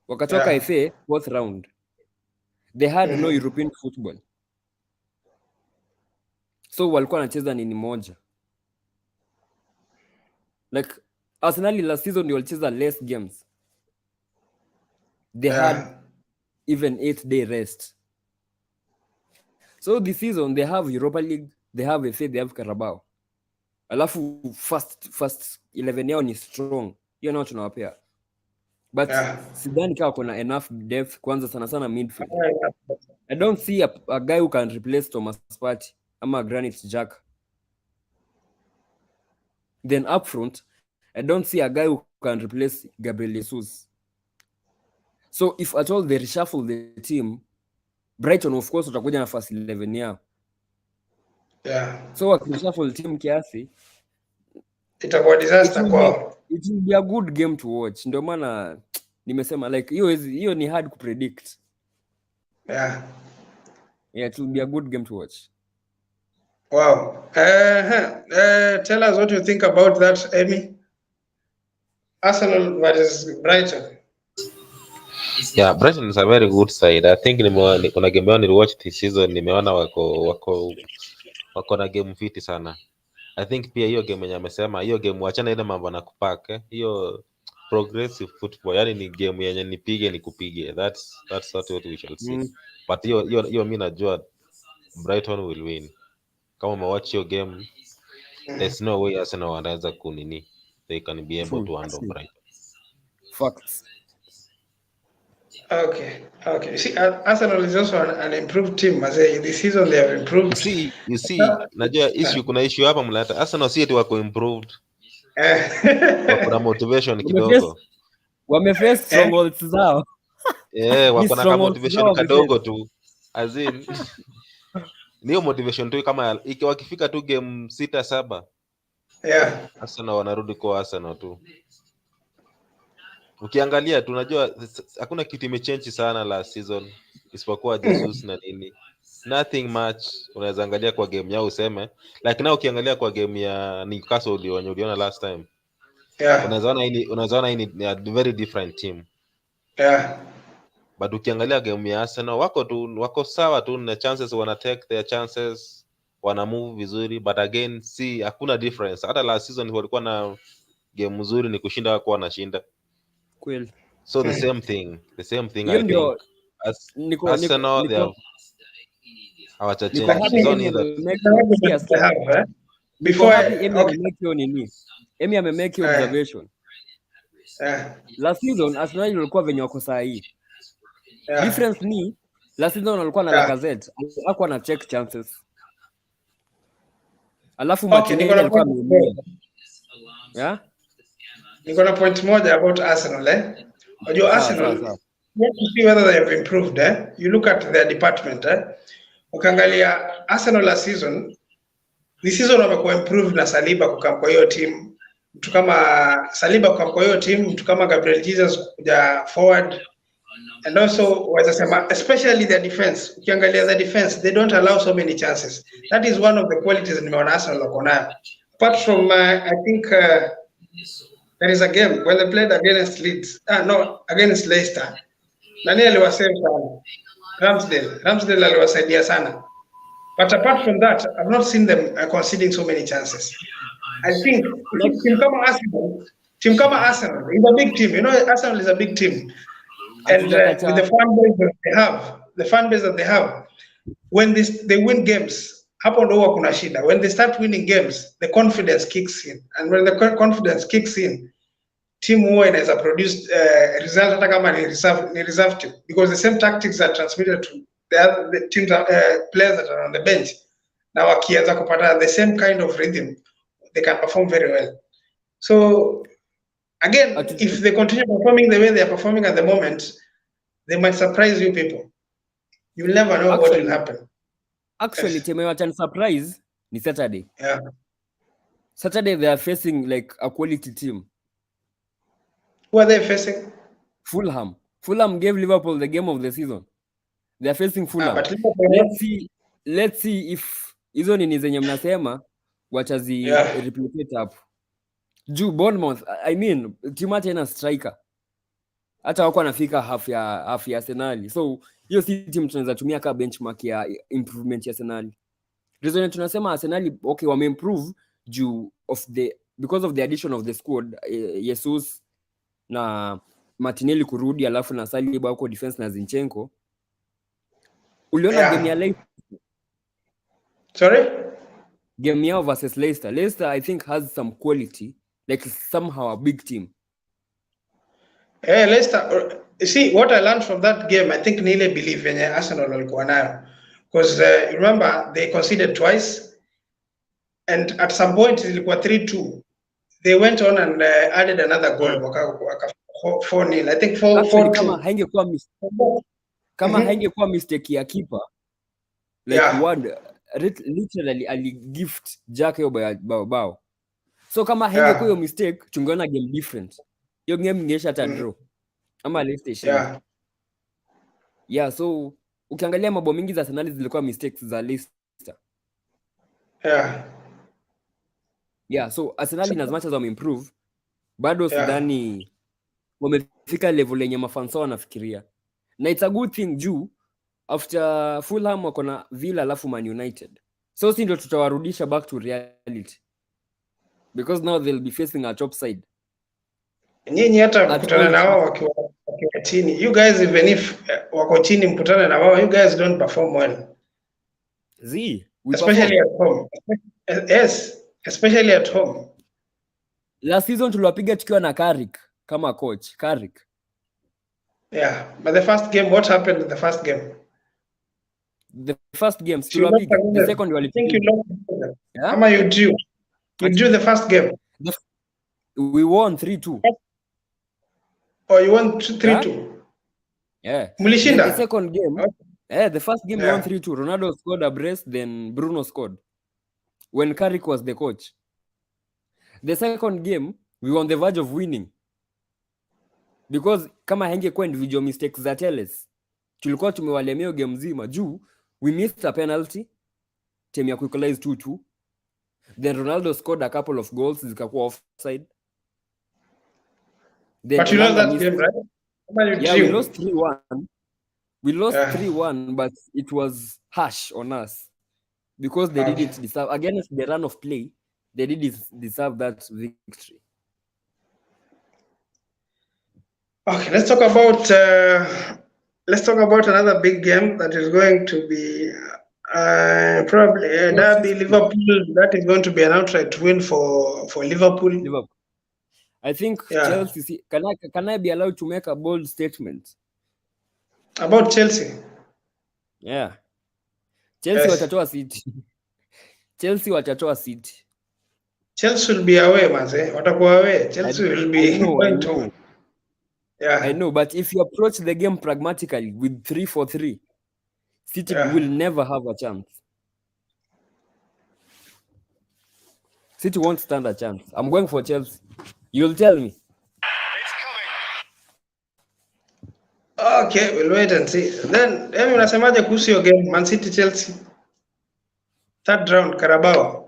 Wakatoka FA fourth round. They had no European football. So walikuwa wanacheza nini moja. Like Arsenal last season ndio walicheza less games. They had even 8-day rest. So this season they have Europa League, they have FA, they have Carabao. Alafu first 11 yao ni strong. Hiyo nao tunawapea. but sidhani kama kuna enough depth kwanza sana midfield. I don't see a guy who can replace Thomas Partey ama Granit Xhaka. Then up front, I don't see a guy who can replace Gabriel Jesus. So if at all they reshuffle the team, Brighton of course watakuja na first 11 yao. So wakishuffle team kiasi, itakuwa disaster kwao. It will be a good game to watch. Ndio maana nimesema like hiyo ni hard to predict. Yeah, it will be a good game to watch. Wow. Tell us what you think about that, Amy. Arsenal versus Brighton. Yeah, Brighton is a very good side. I think kuna game yao niliwatch this season, nimeona wako na game fiti sana. I think pia hiyo game yenye amesema, hiyo game wachana ile mambo na kupack, hiyo progressive football, yani ni game yenye nipige nikupige. That's what we shall see. But hiyo mimi najua Brighton will win. Kama umewatch your game, there's no way Arsenal wanaweza kunini. They can be able to handle Brighton. Facts. Okay. You see, Arsenal is also an improved team. As this season they have improved. You see, najua kuna issue hapa mleta. Arsenal si eti wako improved. Wako motivation kidogo. Wameface strongholds zao. Wako na motivation kidogo tu. As in niyo motivation tu kama wakifika tu game 6-7. Arsenal wanarudi kwa Arsenal tu. Ukiangalia tunajua hakuna kitu imechange sana last season isipokuwa Jesus na nini. Nothing much. Unaweza angalia kwa game yao useme, like na ukiangalia kwa game ya Newcastle uliona last time. Unaweza ona hii ni a very different team. But ukiangalia game ya Arsenal wako sawa tu, na chances wana take their chances, wana move vizuri, but again hakuna difference. Hata last season walikuwa na game nzuri, ni kushinda kwa wanashinda. Kweli. So the same thing I think as Arsenal they have Emi amemake observation. Last season Arsenal walikuwa venye wako saa hii. Difference ni last season walikuwa na Lacazette, alikuwa na check chances. Alafu Martinelli alikuwa ameumia. Niko na point moja about Arsenal. Unajua Arsenal, you have to see whether they have improved. You look at their department. Ukiangalia Arsenal last season, this season wamekuwa improved na Saliba kukam kwa hiyo team. Mtu kama Saliba kukam kwa hiyo team, mtu kama Gabriel Jesus kuja forward. And also wazasema especially their defense. Ukiangalia the defense, they don't allow so many chances. That is one of the qualities nimeona Arsenal wako nayo. Apart from I think there is a game when they played against Leeds. Against Leicester. Nani aliwasave sana? Ramsdale aliwasaidia sana. But apart from that, I've not seen them conceding so many chances. I think team kama Arsenal is a big team. You know, Arsenal is a big team. And with the fan base that they have, when they win games, hapo ndo kuna shida. When they start winning games, the confidence kicks in. And when the confidence kicks in, team huwa inaweza produce result hata kama ni reserve team, because the same tactics are transmitted to the teams players that are on the bench. Na wakianza kupata the same kind of rhythm, they can perform very well. So again, if they continue performing the way they are performing at the moment, they might surprise you people. You'll never know what will happen. Actually, team wacha surprise ni Saturday. Saturday they are facing like a quality team. Who are they facing? Fulham. Fulham gave Liverpool the game of the season. They are facing Fulham. Let's see if hizo nini zenye mnasema watazi replicate hapo. Juu Bournemouth, I mean, timu ina striker. Hata wako anafika half ya Arsenal. So, hiyo si team tunaweza tumia kama benchmark ya improvement ya Arsenal. Reason tunasema Arsenal okay wame improve due because of the addition of the squad, Jesus na Martinelli kurudi, alafu na Saliba huko defense na Zinchenko. Uliona game ya Leicester? Sorry? Game yao versus Leicester. Leicester I think has some quality, like somehow a big team. Leicester, you see what I learned from that game, I think Nile believe in Arsenal walikuwa nayo, because remember they conceded twice and at some point ilikuwa 3-2. They went on and added another goal, waka 4-0. I think 4-2. Kama haingekuwa mistake ya keeper, like one literally ali gift Jack hiyo bao. So kama haingekuwa hiyo mistake, tungeona game different. Hiyo game ingesha hata draw. Ama Leicester. Yeah, so ukiangalia mambo mingi za Arsenal zilikuwa mistakes za Leicester. Yeah, so Arsenal in as much as improve, bado sidhani wamefika level yenye mafansa wanafikiria. Na it's a good thing juu after Fulham wako na Villa alafu Man United. So si ndio tutawarudisha back to reality. Because now they'll be facing a top side. Nyinyi hata mkutana na wao wakiwa chini. You guys even if wako chini mkutane na wao, you guys don't perform well. Especially at home. Yes, especially at home. Last season tuliwapiga tukiwa na Carrick kama coach, Carrick. Yeah, but the first game, what happened in the first game? The first game, tuliwapiga. The second one, I think you lost. Ama you drew. You drew the first game. We won 3-2. Oh, you won 3-2? Yeah. Mulishinda? The second game, the first game we won 3-2. Ronaldo scored a brace, then Bruno scored. When Carrick was the coach. The second game, we were on the verge of winning. Because kama hangekuwa individual mistakes za Telles, tulikuwa tumewalemea game mzima juu we missed a penalty, team ya equalize 2-2. Then Ronaldo scored a couple of goals zikakuwa offside. Then but you know that game, right? Yeah, we lost 3-1. We lost 3-1, but it was harsh on us because they didn't deserve, against the run of play, they didn't deserve that victory. Okay, let's talk about another big game that is going to be probably Derby Liverpool. That is going to be an outright win for Liverpool. I think Chelsea. Can I be allowed to make a bold statement about Chelsea? Yeah, Chelsea watatoa City. Chelsea watatoa City. Chelsea will be away, manze. Watakuwa away. Chelsea will be going to. Yeah, I know, but if you approach the game pragmatically with 3-4-3, City will never have a chance. City won't stand a chance. I'm going for Chelsea. You'll tell me. Okay, we'll wait and see. Then, unasemaje kuhusu hiyo game Man City Chelsea? Third round Carabao.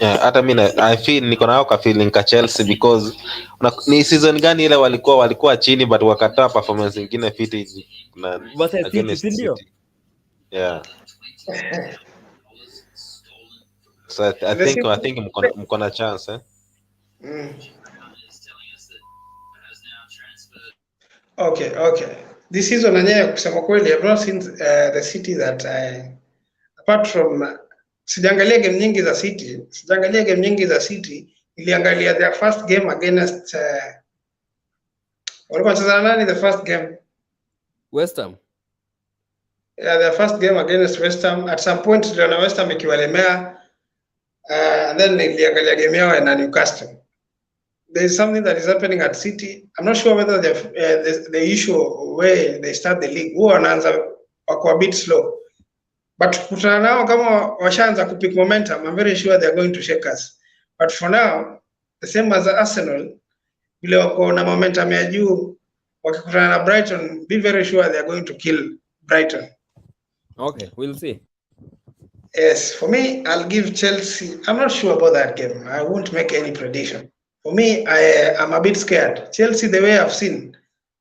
Yeah, hata mimi I feel niko nao ka feeling ka Chelsea because ni season gani ile walikuwa chini but wakatoa performance nyingine fiti na against City. Yeah. So I think mko na chance, Okay. This season yenyewe kusema kweli I've not seen the City that apart from sijaangalia game nyingi za City, niliangalia their first game against walikuwa wanacheza nani the first game? West Ham. Yeah, their first game against West Ham. At some point niliona West Ham ikiwalemea and then niliangalia game yao na Newcastle. There is something that is happening at City. I'm not sure whether the issue where they start the league huwa wanaanza wako a bit slow. But kutana nao kama washaanza kupick momentum, I'm very sure they're going to shake us. But for now, the same as Arsenal, vile wako na momentum ya juu, wakikutana na Brighton, be very sure they're going to kill Brighton. Okay, we'll see. Yes, for me, I'll give Chelsea. I'm not sure about that game. I won't make any prediction. For me, I'm a bit scared. Chelsea, the way I've seen,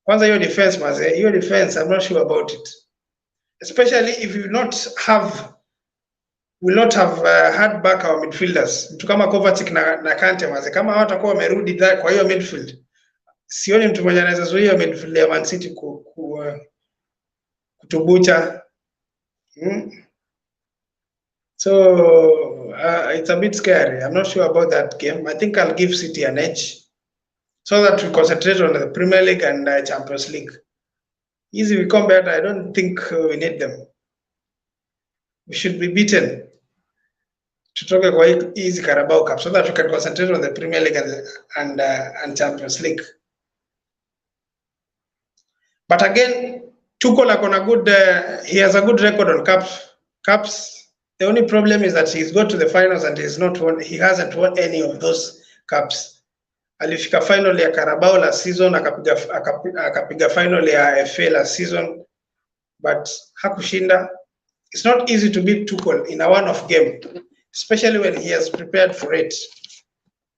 kwanza your defense, I'm not sure about it. Especially if you will not have had back our midfielders. Mtu kama Kovacic na Kante maze kama hawatakuwa wamerudi kwa hiyo midfield. Sioni mtu mmoja anaweza zuia midfield ya Man City kutubucha. So it's a bit scary. I'm not sure about that game. I think I'll give City an edge. so that we concentrate on the Premier League and Champions League. Easy we come better. I don't think we need them. We should be beaten to talk about easy Carabao Cup so that we can concentrate on the Premier League and Champions League. But again, Tuchel on a good. He has a good record on cups. The only problem is that he's got to the finals and he hasn't won any of those cups. Alifika final ya Carabao last season, akapiga final ya FA last season, but hakushinda. It's not easy to beat Tuchel in a one-off game, especially when he has prepared for it.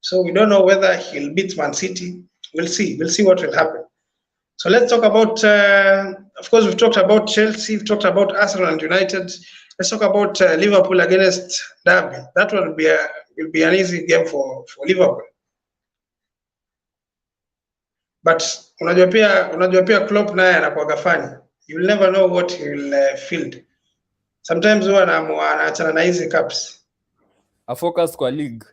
So we don't know whether he'll beat Man City. We'll see. We'll see what will happen. So let's talk about, of course, we've talked about Chelsea, we've talked about Arsenal and United. Let's talk about Liverpool against Derby. That will be an easy game for Liverpool. But unajua pia Klopp naye anakuwa funny. You'll never know what he will field. Sometimes huwa anaachana na hizi cups. A focus kwa league.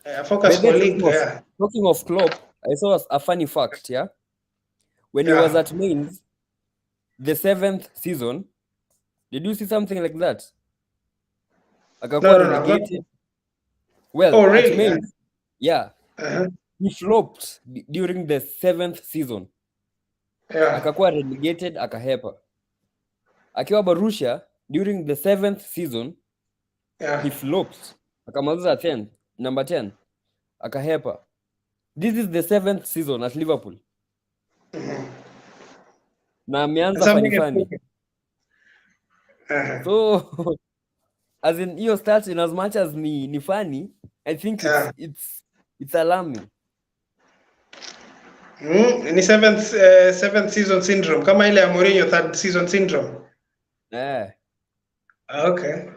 A focus kwa league, yeah. Talking of Klopp, I saw a funny fact, yeah? When he was at Mainz, the 7th season, did you see something like that? Akakuwa relegated. Well, really? At Mainz, yeah. He flopped during the 7th season. Yeah. Akakuwa relegated, akahepa. Akiwa Borussia, during the 7th season, he flopped. Akamaliza 10, number 10. Akahepa. This is the 7th season at Liverpool. Na ameanza funny. So, as in hiyo stats, in as much as ni funny, I think it's alarming. Ni 7th season syndrome, kama ile ya Mourinho 3rd season syndrome. Yeah. Okay.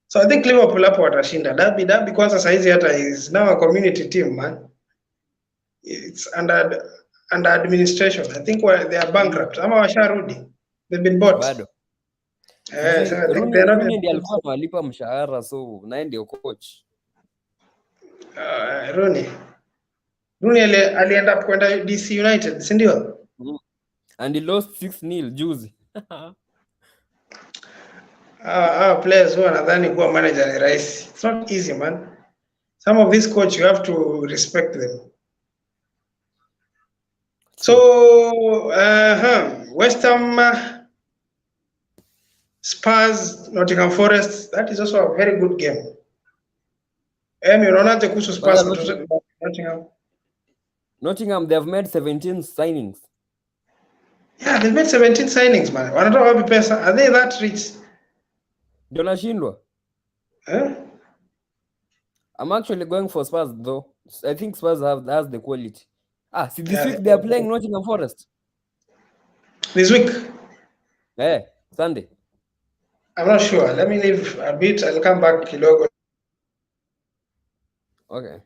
So I think Liverpool hapo watashinda. Derby kwanza saizi hata is now a community team, man. It's under administration. I think they are bankrupt. Ama washarudi. They've been bought. Bado. So I think they're not. Rooney alikuwa analipa mshahara, so naye ndio coach. Rooney alienda kwenda DC United, si ndio? And he lost 6-0 juzi. Players who wanadhani kuwa manager ni rahisi. It's not easy, man. Some of these coach you have to respect them. So, West Ham, Spurs, Nottingham Forest, that is also a very good game. Unaonaje kuhusu Spurs Nottingham? Nottingham, they have made 17 signings. Yeah, they've made 17 signings, man. Wanatoa wapi pesa? Are they that rich? Ndio nashindwa. I'm actually going for Spurs though. I think Spurs has the quality. See, this week they are playing Nottingham Forest. This week? Yeah, Sunday. I'm not sure. Let me leave a bit. I'll come back kidogo. Okay.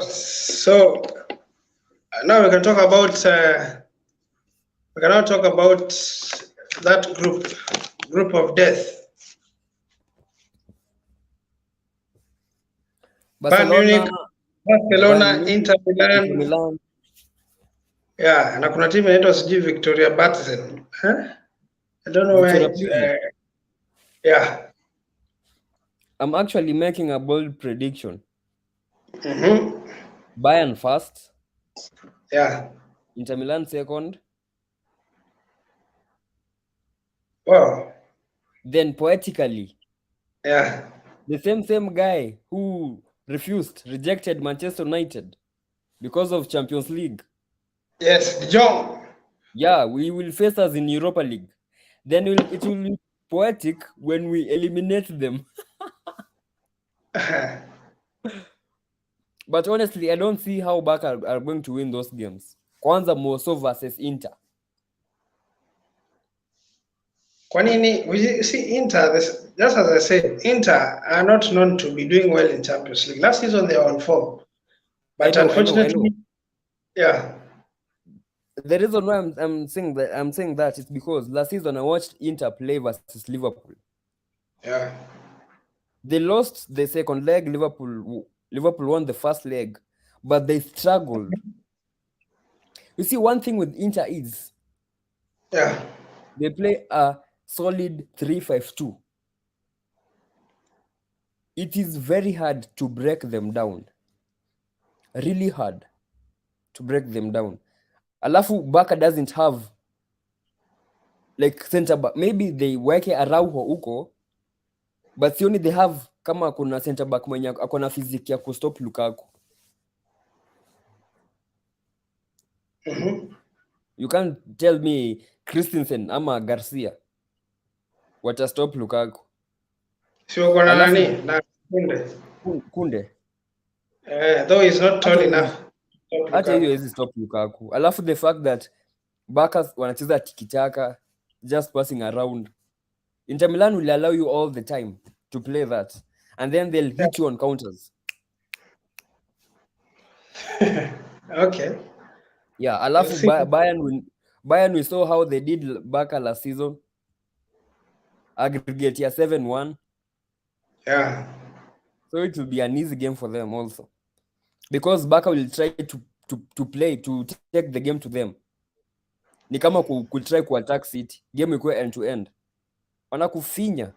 So now we can talk about that group of death. Barcelona, Inter Milan. Yeah, na kuna timu inaitwa sijui Victoria Baptisten. I don't know where. Yeah. I'm actually making a bold prediction. Bayern first. Yeah. Inter Milan second. Wow. Then poetically, yeah, the same guy who rejected Manchester United because of Champions League. Yes, De Jong. Yeah, we will face us in Europa League. Then it will be poetic when we eliminate them. But honestly, I don't see how Barca are going to win those games. Kwanza Moso versus Inter. Kwanini, we see Inter, just as I said, Inter are not known to be doing well in Champions League. Last season they were on form. But unfortunately, I know. Yeah. The reason why I'm saying that is because last season I watched Inter play versus Liverpool. Yeah. They lost the second leg. Liverpool won the first leg, but they struggled. You see, one thing with Inter is, they play a solid 3-5-2. It is very hard to break them down. Really hard to break them down. Alafu Barca doesn't have like center back. Maybe they weke Araujo huko, but sioni they have kama kuna center back mwenye akona physique ya kustop Lukaku. You can't tell me Christensen ama Garcia watastop Lukaku. Sio kuna nani na Kunde. Though he's not tall enough. Hata hiyo hawezi stop Lukaku. Alafu the fact that Barca wanacheza tiki-taka, just passing around. Inter Milan will allow you all the time to play that, and then they'll hit you on counters. Okay. Yeah, alafu Bayern, we saw how they did Barca last season. Aggregate ya 7-1. Yeah. So it will be an easy game for them also, because Barca will try to play to take the game to them. Ni kama try ku attack City, game ikuwe end to end. Wanakufinya.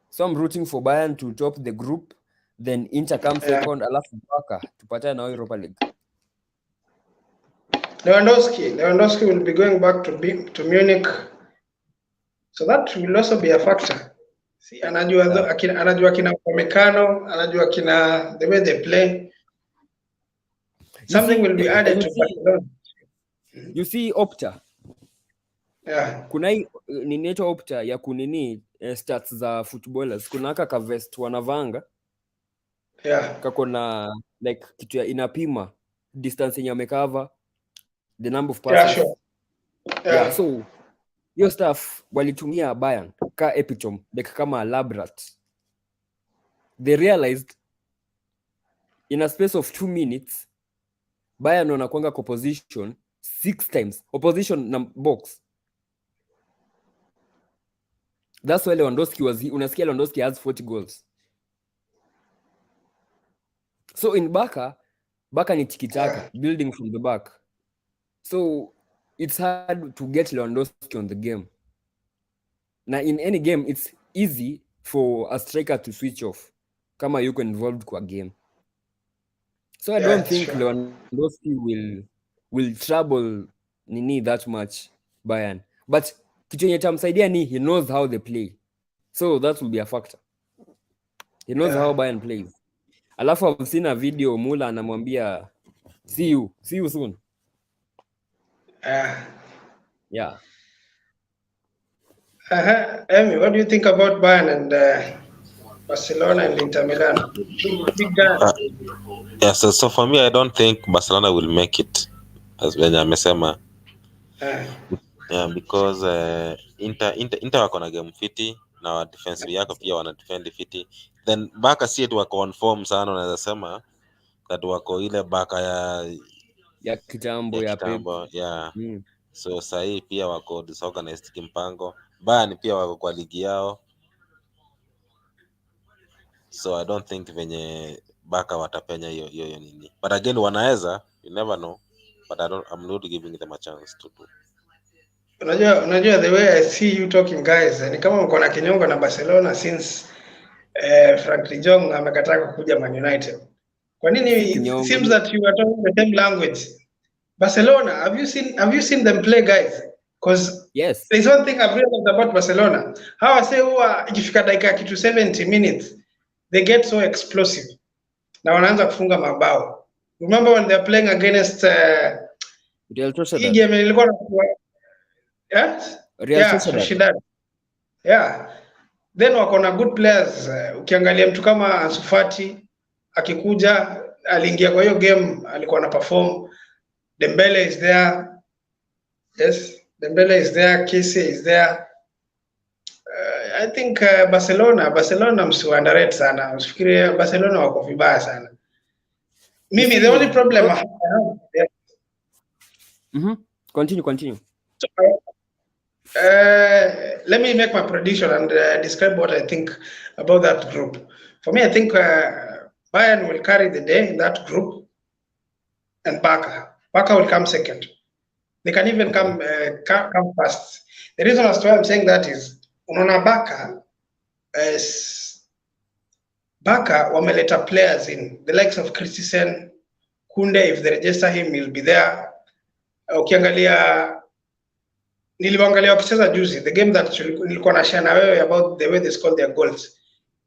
So I'm rooting for Bayern to top the group, then Inter come second, alafu Barca tupatane na Europa League. Lewandowski will be going back to Munich, so that will also be a factor. See, anajua kina Upamecano, anajua kina the way they play. Something will be added to Barcelona. You see Opta. Yeah. Kuna hii ninaitwa Opta ya kunini stats za footballers. Kuna haka ka vest wanavanga. Yeah. Kakona like kitu ya inapima distance yenye amekava, the number of passes. Yeah, sure. Yeah, so your stuff walitumia Bayern ka epitome like kama labrat. They realized in a space of 2 minutes Bayern wanakwanga kwa position 6 times. Opposition na box. That's why unasikia Lewandowski has 40 goals. So in Barca ni tiki-taka, building from the back. So it's hard to get Lewandowski on the game. Now in any game, it's easy for a striker to switch off kama yuko involved kwa game. So I don't think Lewandowski will trouble Nini that much Bayern. But kitu yenye tamsaidia ni he knows how they play. So that will be a factor. He knows how Bayern plays. Alafu I've seen a video Mula anamwambia see you soon. Yeah. Emi, what do you think about Bayern and Barcelona and Inter Milan? So for me, I don't think Barcelona will make it, as venye amesema. Because Inter wako na game fiti na wa defensive yako pia wana defend fiti. Then Barca si eti wako on form sana, unaweza sema that wako ile Barca ya kitambo ya Pep. Yeah. So sahi pia wako disorganized kimpango. Bayern pia wako kwa ligi yao. So I don't think venye Barca watapenya hiyo nini. But again wanaweza, you never know. But I'm not giving them a chance to do. Unajua the way I see you talking guys, ni kama mko na kinyongo na Barcelona since Frank de Jong amekataa kuja Man United. Kwa nini it seems that you are talking the same language? Barcelona, have you seen them play, guys? Because yes, there's one thing I've realized about Barcelona. How I say huwa ikifika dakika kitu 70 minutes, they get so explosive. Na wanaanza kufunga mabao. Remember when they're playing against Real Sociedad. Hii game ilikuwa Real Sociedad. Yeah. Then wako na good players. Ukiangalia mtu kama Ansu Fati akikuja, aliingia kwa hiyo game, alikuwa na perform. Dembele is there. Yes, Dembele is there. Kessie is there. I think Barcelona msiunderrate sana. Usifikirie Barcelona wako vibaya sana. Mimi the only problem I have. Yeah. Continue. So, let me make my prediction and describe what I think about that group. For me, I think Bayern will carry the day in that group, and Barca will come second. They can even come first. The reason as to why I'm saying that is, unaona Barca wameleta players in the likes of Christensen, Kunde. If they register him, he'll be there. Ukiangalia niliangalia wakicheza juzi, the game that nilikuwa na share na wewe about the way they scored their goals.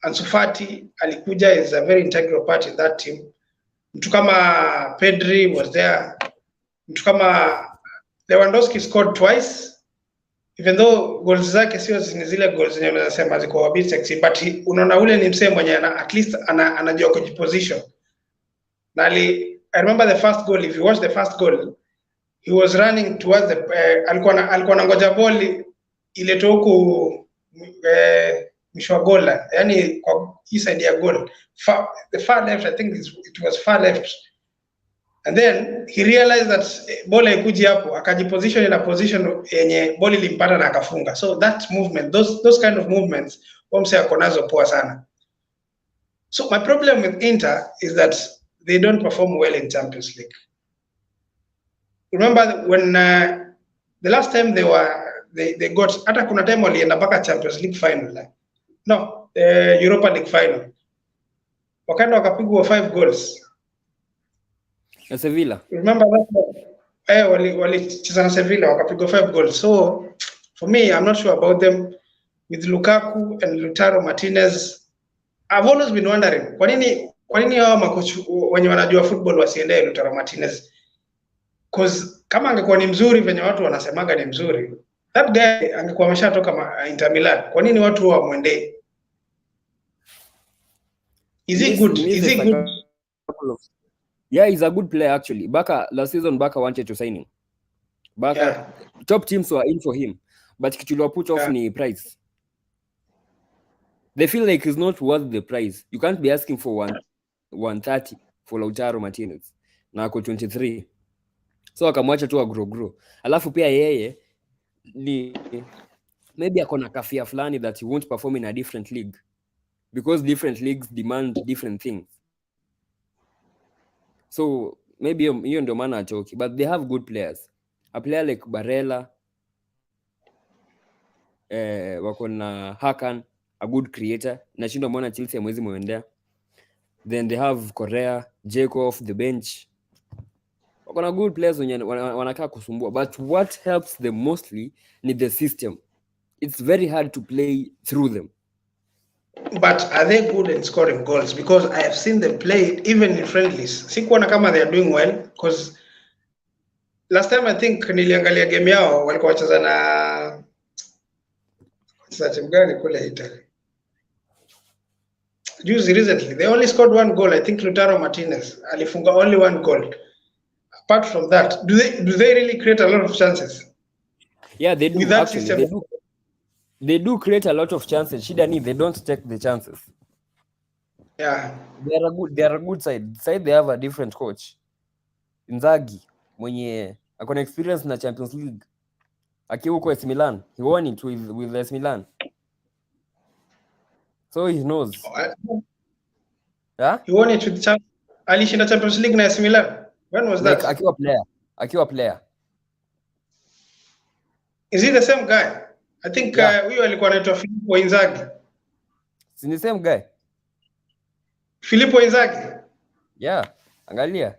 Ansu Fati alikuja, is a very integral part in that team. Mtu kama Pedri was there. Mtu kama Lewandowski scored twice, even though goals zake sio zile goals zenye unasema ziko a bit sexy, but unaona ule ni msemo mwenye at least anajua kujiposition. I remember the first goal. If you watch the first goal, he was running towards the alikuwa anangoja ball ile huko mwisho goal, yani kwa hii side ya goal, the far left. I think it was far left, and then he realized that ball haikuji hapo, akajiposition in a position yenye ball ilimpata na akafunga. So that movement, those kind of movements wamse akonazo poa sana. So my problem with Inter is that they don't perform well in Champions League. Remember when the last time they got, hata kuna time walienda mpaka Champions League final. No, Europa League final. Wakaenda wakapigwa 5 goals. Na Sevilla. Remember that? Walicheza na Sevilla wakapigwa 5 goals. So for me, I'm not sure about them. With Lukaku and Lautaro Martinez, I've always been wondering, kwa nini hao makocha wenye wanajua football wasiende Lautaro Martinez? Because kama angekuwa ni mzuri venye watu wanasemaga ni mzuri, that guy angekuwa ameshatoka Inter Milan. Kwa nini watu wamwende? Is he good? Yeah, he's a good player actually. Last season Barca wanted to sign him. Top teams were in for him, but kitu put off ni price. They feel like he's not worth the price. You can't be asking for 130 for Lautaro Martinez. Na ako 23. So akamwacha tu grow. Alafu pia yeye ni maybe akona kafia fulani that he won't perform in a different league, because different leagues demand different things. So maybe hiyo ndio maana atoki, but they have good players. A player like Barella, wako na Hakan, a good creator. Nashinda mbona Chelsea mwezi muendea. Then they have Correa, Jacob off the bench. Wako na good players wenye wanakaa kusumbua, but what helps them mostly ni the system. It's very hard to play through them. But are they good in scoring goals? Because I have seen them play even in friendlies. Sikuona kama they are doing well, because last time I think niliangalia game yao walikuwa wacheza na timu gani kule Italy. Juzi recently they only scored 1 goal. I think Lautaro Martinez alifunga only 1 goal. Apart from that, do they really create a lot of chances? Yeah, they do. Actually, they do create a lot of chances. Shida ni they don't take the chances. Yeah, they are a good side. They have a different coach, Inzaghi, mwenye akona experience na Champions League. Akiwa huko AC Milan, he won it with AC Milan, so he knows. He won it with alishinda Champions League na AC Milan. When was that? Akiwa player. Is he the same guy? I think huyo alikuwa anaitwa Filippo Inzaghi. Si the same guy? Filippo Inzaghi. Yeah, angalia.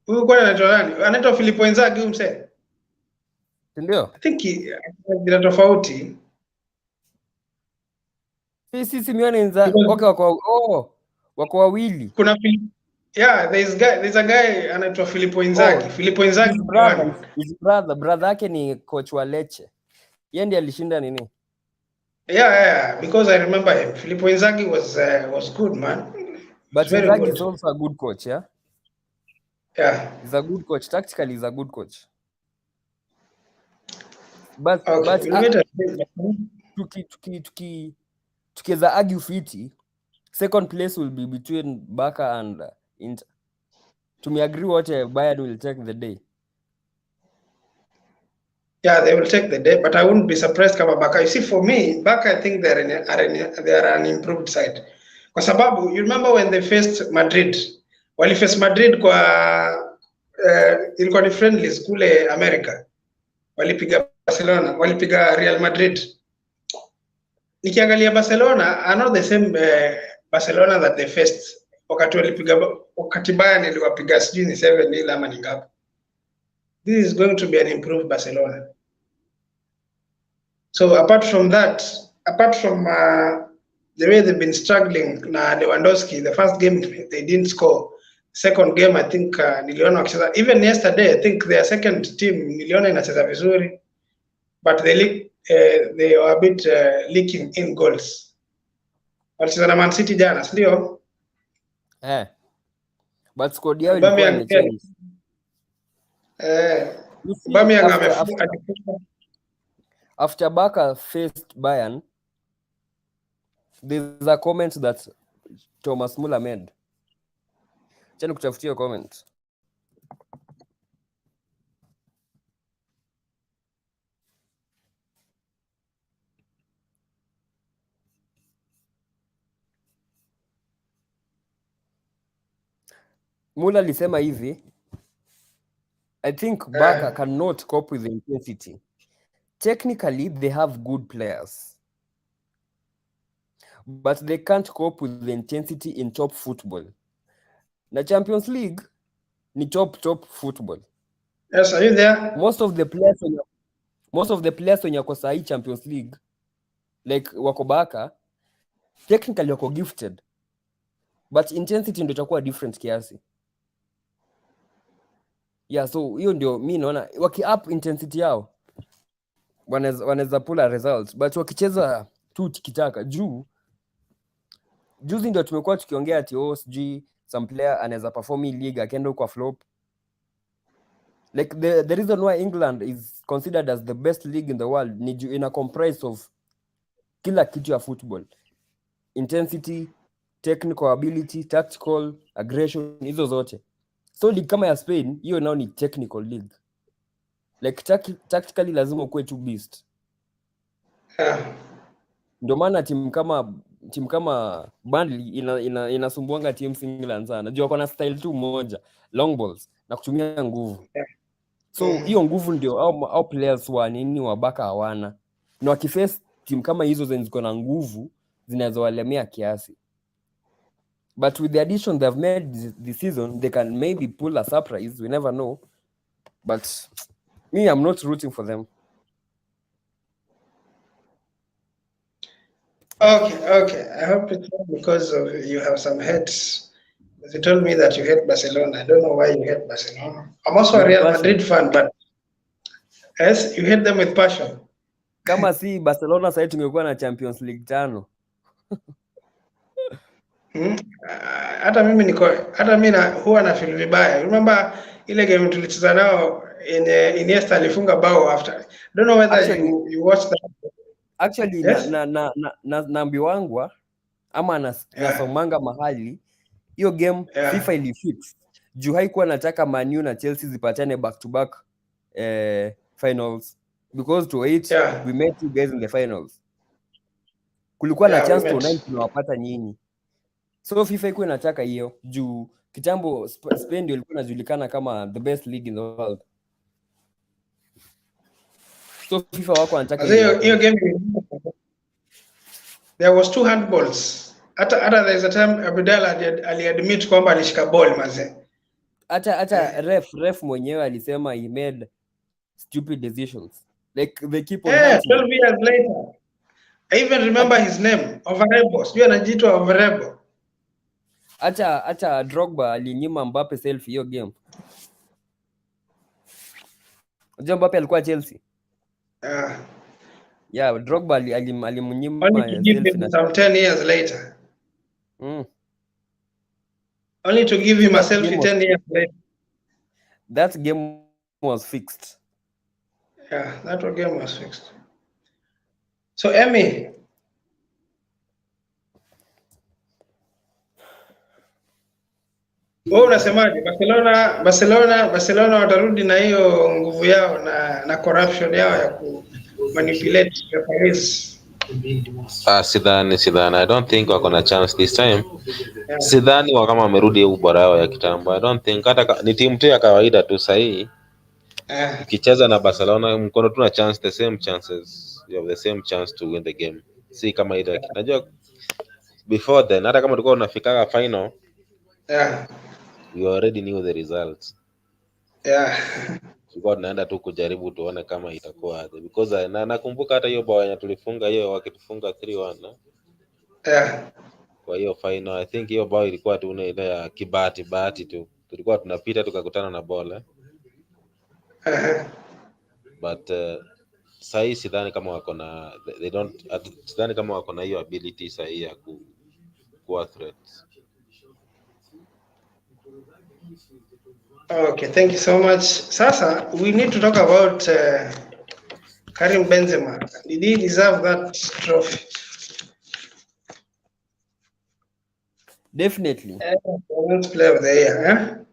Huyu kwa anaitwa nani? Anaitwa Filippo Inzaghi huyu msee. Ndio. I think bila tofauti. Si Simeone Inzaghi. Okay, wako wawili. Kuna there's a guy anaitwa Filippo Inzaghi. Filippo Inzaghi his brother yake ni coach wa Lecce. Yeye ndiye alishinda nini? Yeah, because I remember him. Filippo Inzaghi was good, man. But Inzaghi is also a good coach, yeah? Yeah. He's a good coach. Tactically, he's a good coach. But tukiweza argue fiti, second place will be between Barca and Inter. Tumeagree what Bayern will take the day. Yeah, they will take the day, but I wouldn't be surprised kama Barca. You see, for me, Barca, I think they are an improved side. Kwa sababu, you remember when they faced Madrid? Waliface Madrid kwa ilikuwa ni friendlies kule America. Walipiga Barcelona, walipiga Real Madrid. Nikiangalia Barcelona, are not the same Barcelona that they faced. Wakati Bayern iliwapiga sijui ni 7-0 ama ni ngapi. This is going to be an improved Barcelona. So apart from the way they've been struggling na Lewandowski, the first game they didn't score. Second game I think niliona wakicheza. Even yesterday I think their second team niliona inacheza vizuri, but they were a bit leaking in goals. Walicheza na Man City jana, ndio? But squad yao ilikuwa imechange. After Barca faced Bayern, there's a comment that Thomas Muller made. Chani kutafutia comment. Muller alisema hivi, I think Barca cannot cope with the intensity. Technically, they have good players, but they can't cope with the intensity in top football. Na Champions League ni top football. Yes, are you there? Most of the players when wako sahi Champions League, like wako Barca, technically wako gifted, but intensity ndio itakuwa different kiasi. Yeah, so hiyo ndio mimi naona waki up intensity yao wanaweza pull a result, but wakicheza tu tikitaka juzi ndio tumekuwa tukiongea ati sijui some player anaweza perform in league akaenda kwa flop. Like the reason why England is considered as the best league in the world ni in a comprise of kila kitu ya football: intensity, technical ability, tactical, aggression, hizo zote. So league kama ya Spain hiyo nao ni technical league. Like tactically lazima ukuwe tu beast. Ndio maana timu kama Burnley inasumbuanga teams England sana. Najua kuna style tu moja, long balls na kutumia nguvu. So hiyo nguvu ndio au players wa nini wa Barca hawana. Na wakiface timu kama hizo zenye ziko na nguvu zinaweza walemea kiasi. But with the addition they've made this season, they can maybe pull a surprise. We never know. But me, I'm not rooting for them. Okay. I hope it's not because you have some hate. You told me that you hate Barcelona. I don't know why you hate Barcelona. I'm also a Real Madrid fan, but yes, you hate them with passion. Kama si Barcelona sasa tungekuwa na Champions League 5. Hata mimi huwa na feel vibaya. Remember ile game tulicheza nao Iniesta alifunga bao after. Don't know whether actually, you watched that. Actually yes? naambiwangwa ama nasomanga mahali hiyo game FIFA ilifix. Juu haikuwa nataka Man U na Chelsea zipatane back to back finals because to 8 we met you guys in the finals. Kulikuwa na chance to 9 tunawapata nyinyi. So FIFA iko inataka hiyo juu kitambo Spain ndio ilikuwa inajulikana kama the best league in the world. So FIFA wako wanataka hiyo game there was 2 handballs hata there's a time Abdalla aliadmit kwamba alishika ball maze. Hata ref mwenyewe alisema he made stupid decisions. Like they keep on 12 years later. I even remember his name, Overebo. Sio anajiitwa Overebo. Hata Drogba alinyima Mbappe selfie hiyo game. Unajua Mbappe alikuwa Chelsea. Yeah, Drogba alimnyima selfie some 10 years later. Only to give him a selfie 10 years later. That game was fixed. Yeah, that game was fixed. So Emmy, wewe unasemaje? Barcelona watarudi na hiyo nguvu yao na corruption yao ya ku manipulate referees? Sidhani. I don't think wako na chance this time. Yeah. Sidhani kama wamerudi ubora wao ya kitambo. I don't think hata ni timu tu ya kawaida tu sahi. Ukicheza na Barcelona mkono tu na chance, the same chances. You have the same chance to win the game. Si kama ile. Najua before then hata kama tulikuwa tunafika final. Yeah. We already knew the results. Yeah. Tulikuwa tunaenda tu kujaribu tuone kama itakuwa because nakumbuka hata hiyo bao yenye tulifunga hiyo wakitufunga 3-1. Yeah. Kwa hiyo final I think hiyo bao ilikuwa tu ile ya bahati tu. Tulikuwa tunapita tukakutana na bola. But sahi sidhani kama wako na sidhani kama wako na hiyo ability sahi ya kuwa threats. Okay, thank you so much. Sasa we need to talk about Karim Benzema. Did he deserve that trophy? Definitely. Men's Player of the Year,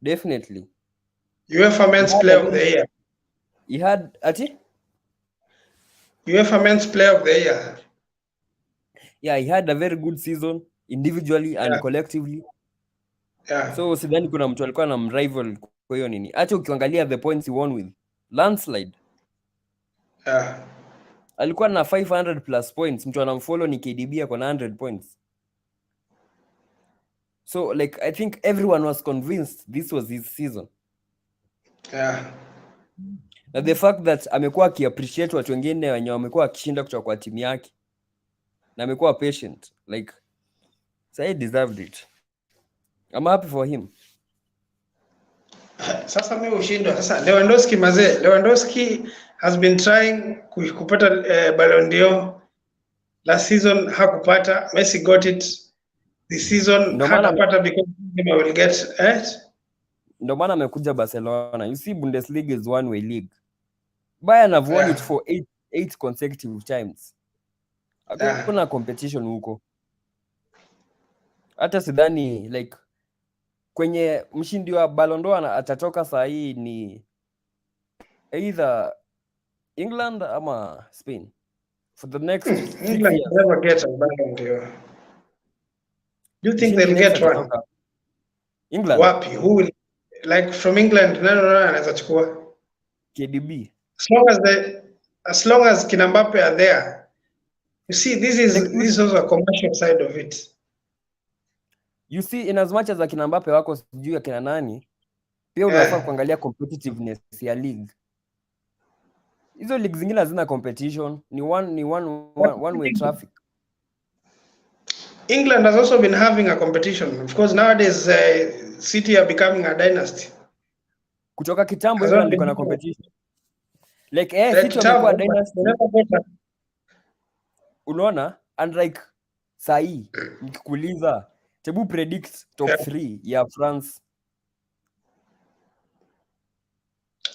Definitely. UEFA Men's Player of the Year. He had UEFA Men's Player of the Year. Yeah, he had a very good season individually and collectively. Yeah. So sidhani kuna mtu alikuwa na rival kwa hiyo nini. Acha ukiangalia the points he won with landslide. Yeah. Alikuwa na 500 plus points. Mtu anamfollow ni KDB ako na 100 points. So like I think everyone was convinced this was his season. Yeah. Na the fact that amekuwa akiappreciate watu wengine wenye wamekuwa akishinda kutoka kwa timu yake. Na amekuwa patient. Like so he deserved it. I'm happy for him. Sasa mimi ushindwa. Sasa Lewandowski has been trying kupata Ballon d'Or. Last season hakupata. Messi got it. This season hatapata because he will get it. Ndio maana amekuja Barcelona. You see, Bundesliga is one-way league. Bayern have won it for eight consecutive times. Hakuna competition huko. Hata sidhani like kwenye mshindi wa Ballon d'Or atatoka saa hii ni either England ama Spain for the next England never get a Ballon d'Or. Do you think they'll get one? England. Wapi? Who will, like from England? No, anaweza chukua KDB. As long as kina Mbappe are there. You see, this is also a commercial side of it. You see, in as much as akina Mbappe wako sijui akina nani, pia unafaa kuangalia competitiveness ya league. Hizo league zingine hazina competition, ni one way traffic. England has also been having a competition. Of course, nowadays City are becoming a dynasty. Kutoka kitambo England iko na competition. Like City wamekuwa dynasty. Unaona? And like sahi nikikuuliza tebu predict top 3 ya France.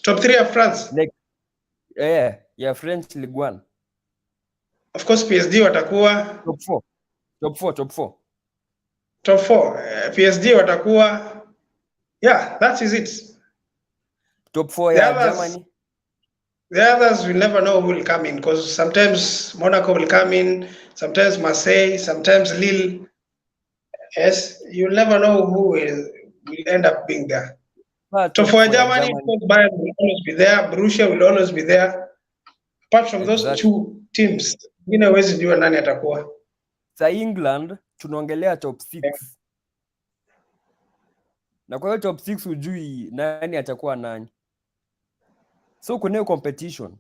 Top 3 ya France? Like ya French Ligue 1. Of course PSG watakuwa top 4. Top 4. PSG watakuwa that is it. Top 4 ya Germany. The others will never know who will come in because sometimes Monaco will come in, sometimes Marseille, sometimes Lille. Yes, you'll never know who will end up being there. So for Germany, Bayern will always be there. Borussia will always be there. Apart from those two teams, wengine huwezi jua nani atakuwa. Sa England, tunaongelea top 6. Na kwa hiyo top 6 hujui nani atakuwa nani. So kuna competition.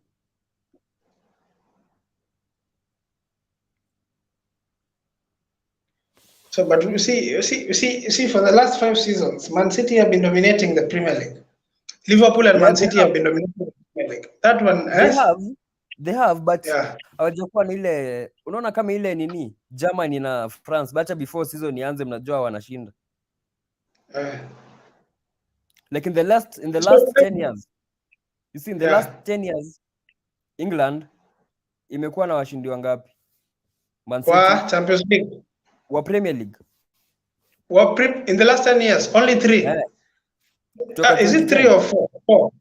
So, but you see, for the last 5 seasons, Man City have been dominating the Premier League. Liverpool and Man City have been dominating the Premier League. That one, they have, but hawajakuwa na ile, unaona kama ile nini, Germany na France, but before season ianze mnajua wanashinda. Like in the last 10 years. You see, in the last 10 years, England imekuwa na washindi wangapi? Man City. Kwa Champions League. Wa Premier League. In the last 10 years, only 3. Is it 3 or 4? 4.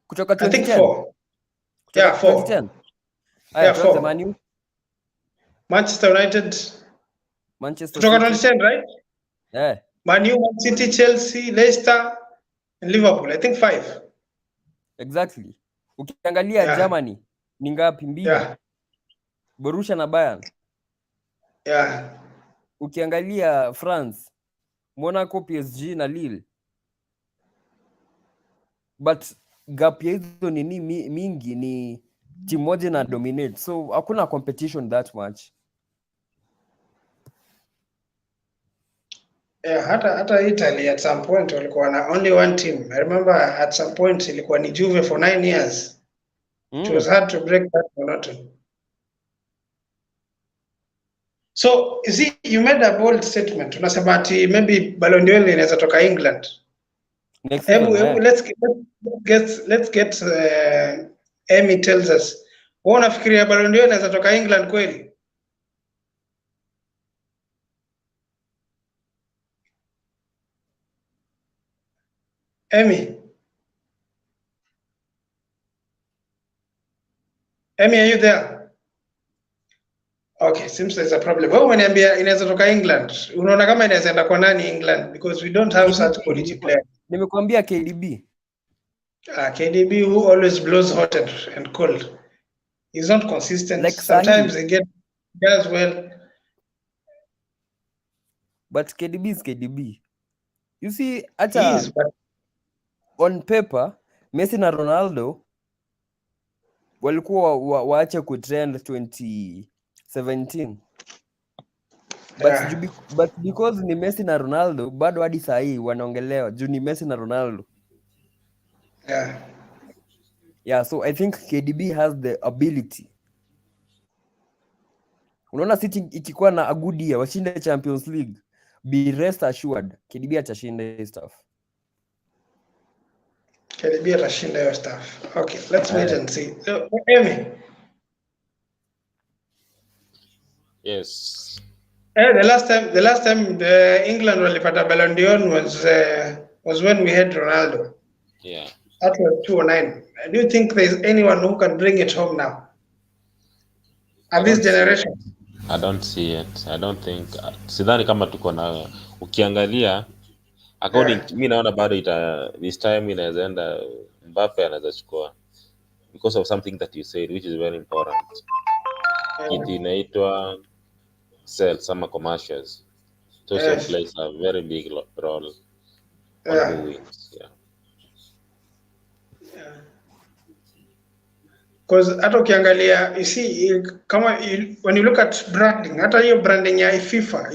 Kutoka 2010. I think 4. Yeah, 4. 2010. Yeah, 4. Manu. Manchester United. Manchester Kutoka 2010, right? Yeah. Manu, Man City, Chelsea, Leicester, and Liverpool. I think 5. Exactly. Ukiangalia Germany ni ngapi? 2. Borussia na Bayern. Ukiangalia France, Monaco, PSG na Lille. But gap ya hizo nini mingi ni timu moja na dominate. So hakuna competition that much. Hata Italy at some point walikuwa na only one team. I remember at some point ilikuwa ni Juve for 9 years. It was hard to break that monotony. So, you see, you made a bold statement. Unasema ati maybe Ballon d'Or inaweza toka England. Let's get Amy tells us. Wewe unafikiria Ballon d'Or inaweza toka England kweli? Amy, are you there? Okay, seems there's a problem. Wewe umeniambia inaweza toka England. Unaona kama inaweza enda kwa nani England because we don't have such quality players. Nimekuambia KDB. KDB who always blows hot and cold. He's not consistent. Like sometimes he does well. But KDB is KDB. You see, on paper, Messi na Ronaldo walikuwa waache kutrend 2017. But because ni Messi na Ronaldo, bado hadi saa hii wanaongelewa juu ni Messi na Ronaldo. Yeah, so I think KDB has the ability. Unaona City ikikuwa na a good year, washinde Champions League, be rest assured KDB atashinda hiyo stuff. KDB atashinda hiyo stuff. Okay, let's wait and see. Amy. Yes. The last time the England walipata Ballon d'Or was when we had Ronaldo. Yeah. That was 2009. Do you think there's anyone who can bring it home now? At this generation? I don't see it. I don't think. Sidhani kama tuko na ukiangalia according to me naona bado this time inaweza enda Mbappe anaweza chukua because of something that you said which is very important. It inaitwa sales ama commercials. Social plays a very big role on who wins. Because hata ukiangalia you see kama when you look at branding, hata hiyo branding ya FIFA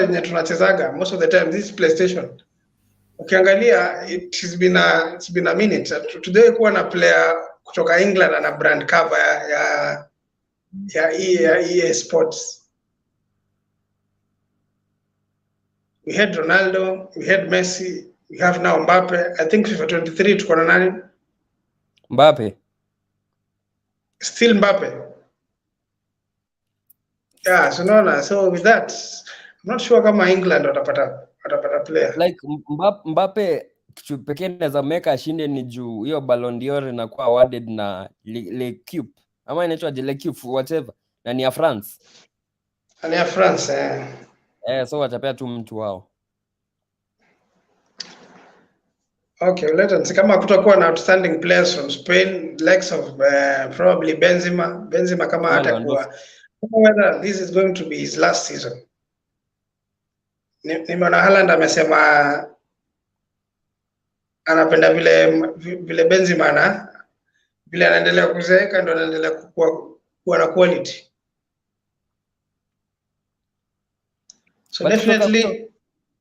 yenye tunachezaga most of the time this PlayStation. Ukiangalia it's been a minute today kuwa na player kutoka England ana brand cover ya EA Sports. We had Ronaldo, we had Messi, we have now Mbappe. I think FIFA 23 tuko na nani? Mbappe. Still Mbappe. Yeah, so with that, I'm not sure kama England watapata player. Like Mbappe pekee naweza make ashinde ni juu hiyo Ballon d'Or inakuwa awarded na L'Equipe. Ama inaitwa L'Equipe whatever. Na ni ya France. Ni ya France so watapea tu mtu wao. Okay, let us see kama kutakuwa na outstanding players from Spain, likes of probably Benzema kama atakuwa whether this is going to be his last season. nimeona Haaland amesema anapenda vile Benzema vile anaendelea kuzeeka ndo anaendelea kuwa na quality. So But definitely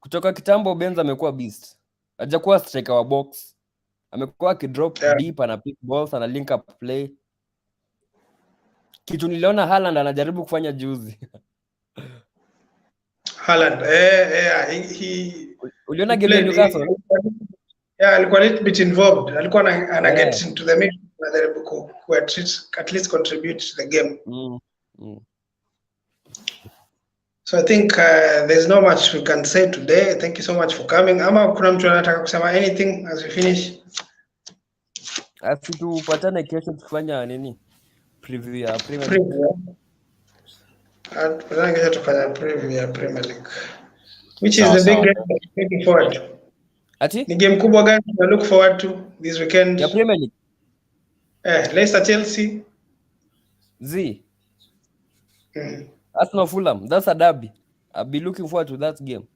kutoka kitambo Benz amekuwa beast. Hajakuwa striker wa box. Amekuwa akidrop deep, ana pick balls, ana link up play. Kitu niliona Haaland anajaribu kufanya juzi. Haaland uliona game ya Newcastle? Yeah, alikuwa a little bit involved. Alikuwa ana get into the middle anajaribu at least contribute to the game. So I think there's not much we can say today. Thank you so much for coming. Ama kuna mtu anataka kusema anything as we finish? Tupatane kesho tufanya nini? Preview ya Premier League. Tupatane kesho tufanya preview ya Premier League. Which is the big game looking forward to? Ati? Ni game kubwa gani you look forward to this weekend? Ya Premier League. Leicester Chelsea. Arsenal Fulham. That's a derby. I'll be looking forward to that game.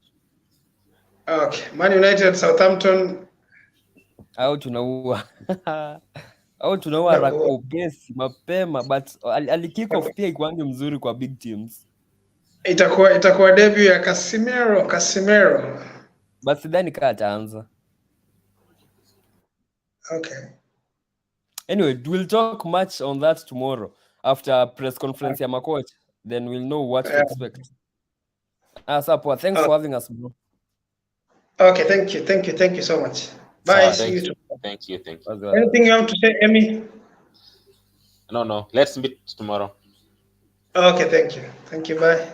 Okay. Man United Southampton. Au tunaua rako pesi mapema, but alikick off pia ikuange mzuri kwa big teams. Itakuwa debut ya Casemiro. But sidhani kaa ataanza. Okay. Anyway, we'll talk much on that tomorrow after press conference ya makocha. Then we'll know what to expect. Sapo, thanks for having us, bro. Okay, thank you so much. Bye. See you tomorrow. Thank you. Anything you want to say, Emmy? No. Let's meet tomorrow. Okay, thank you. Bye.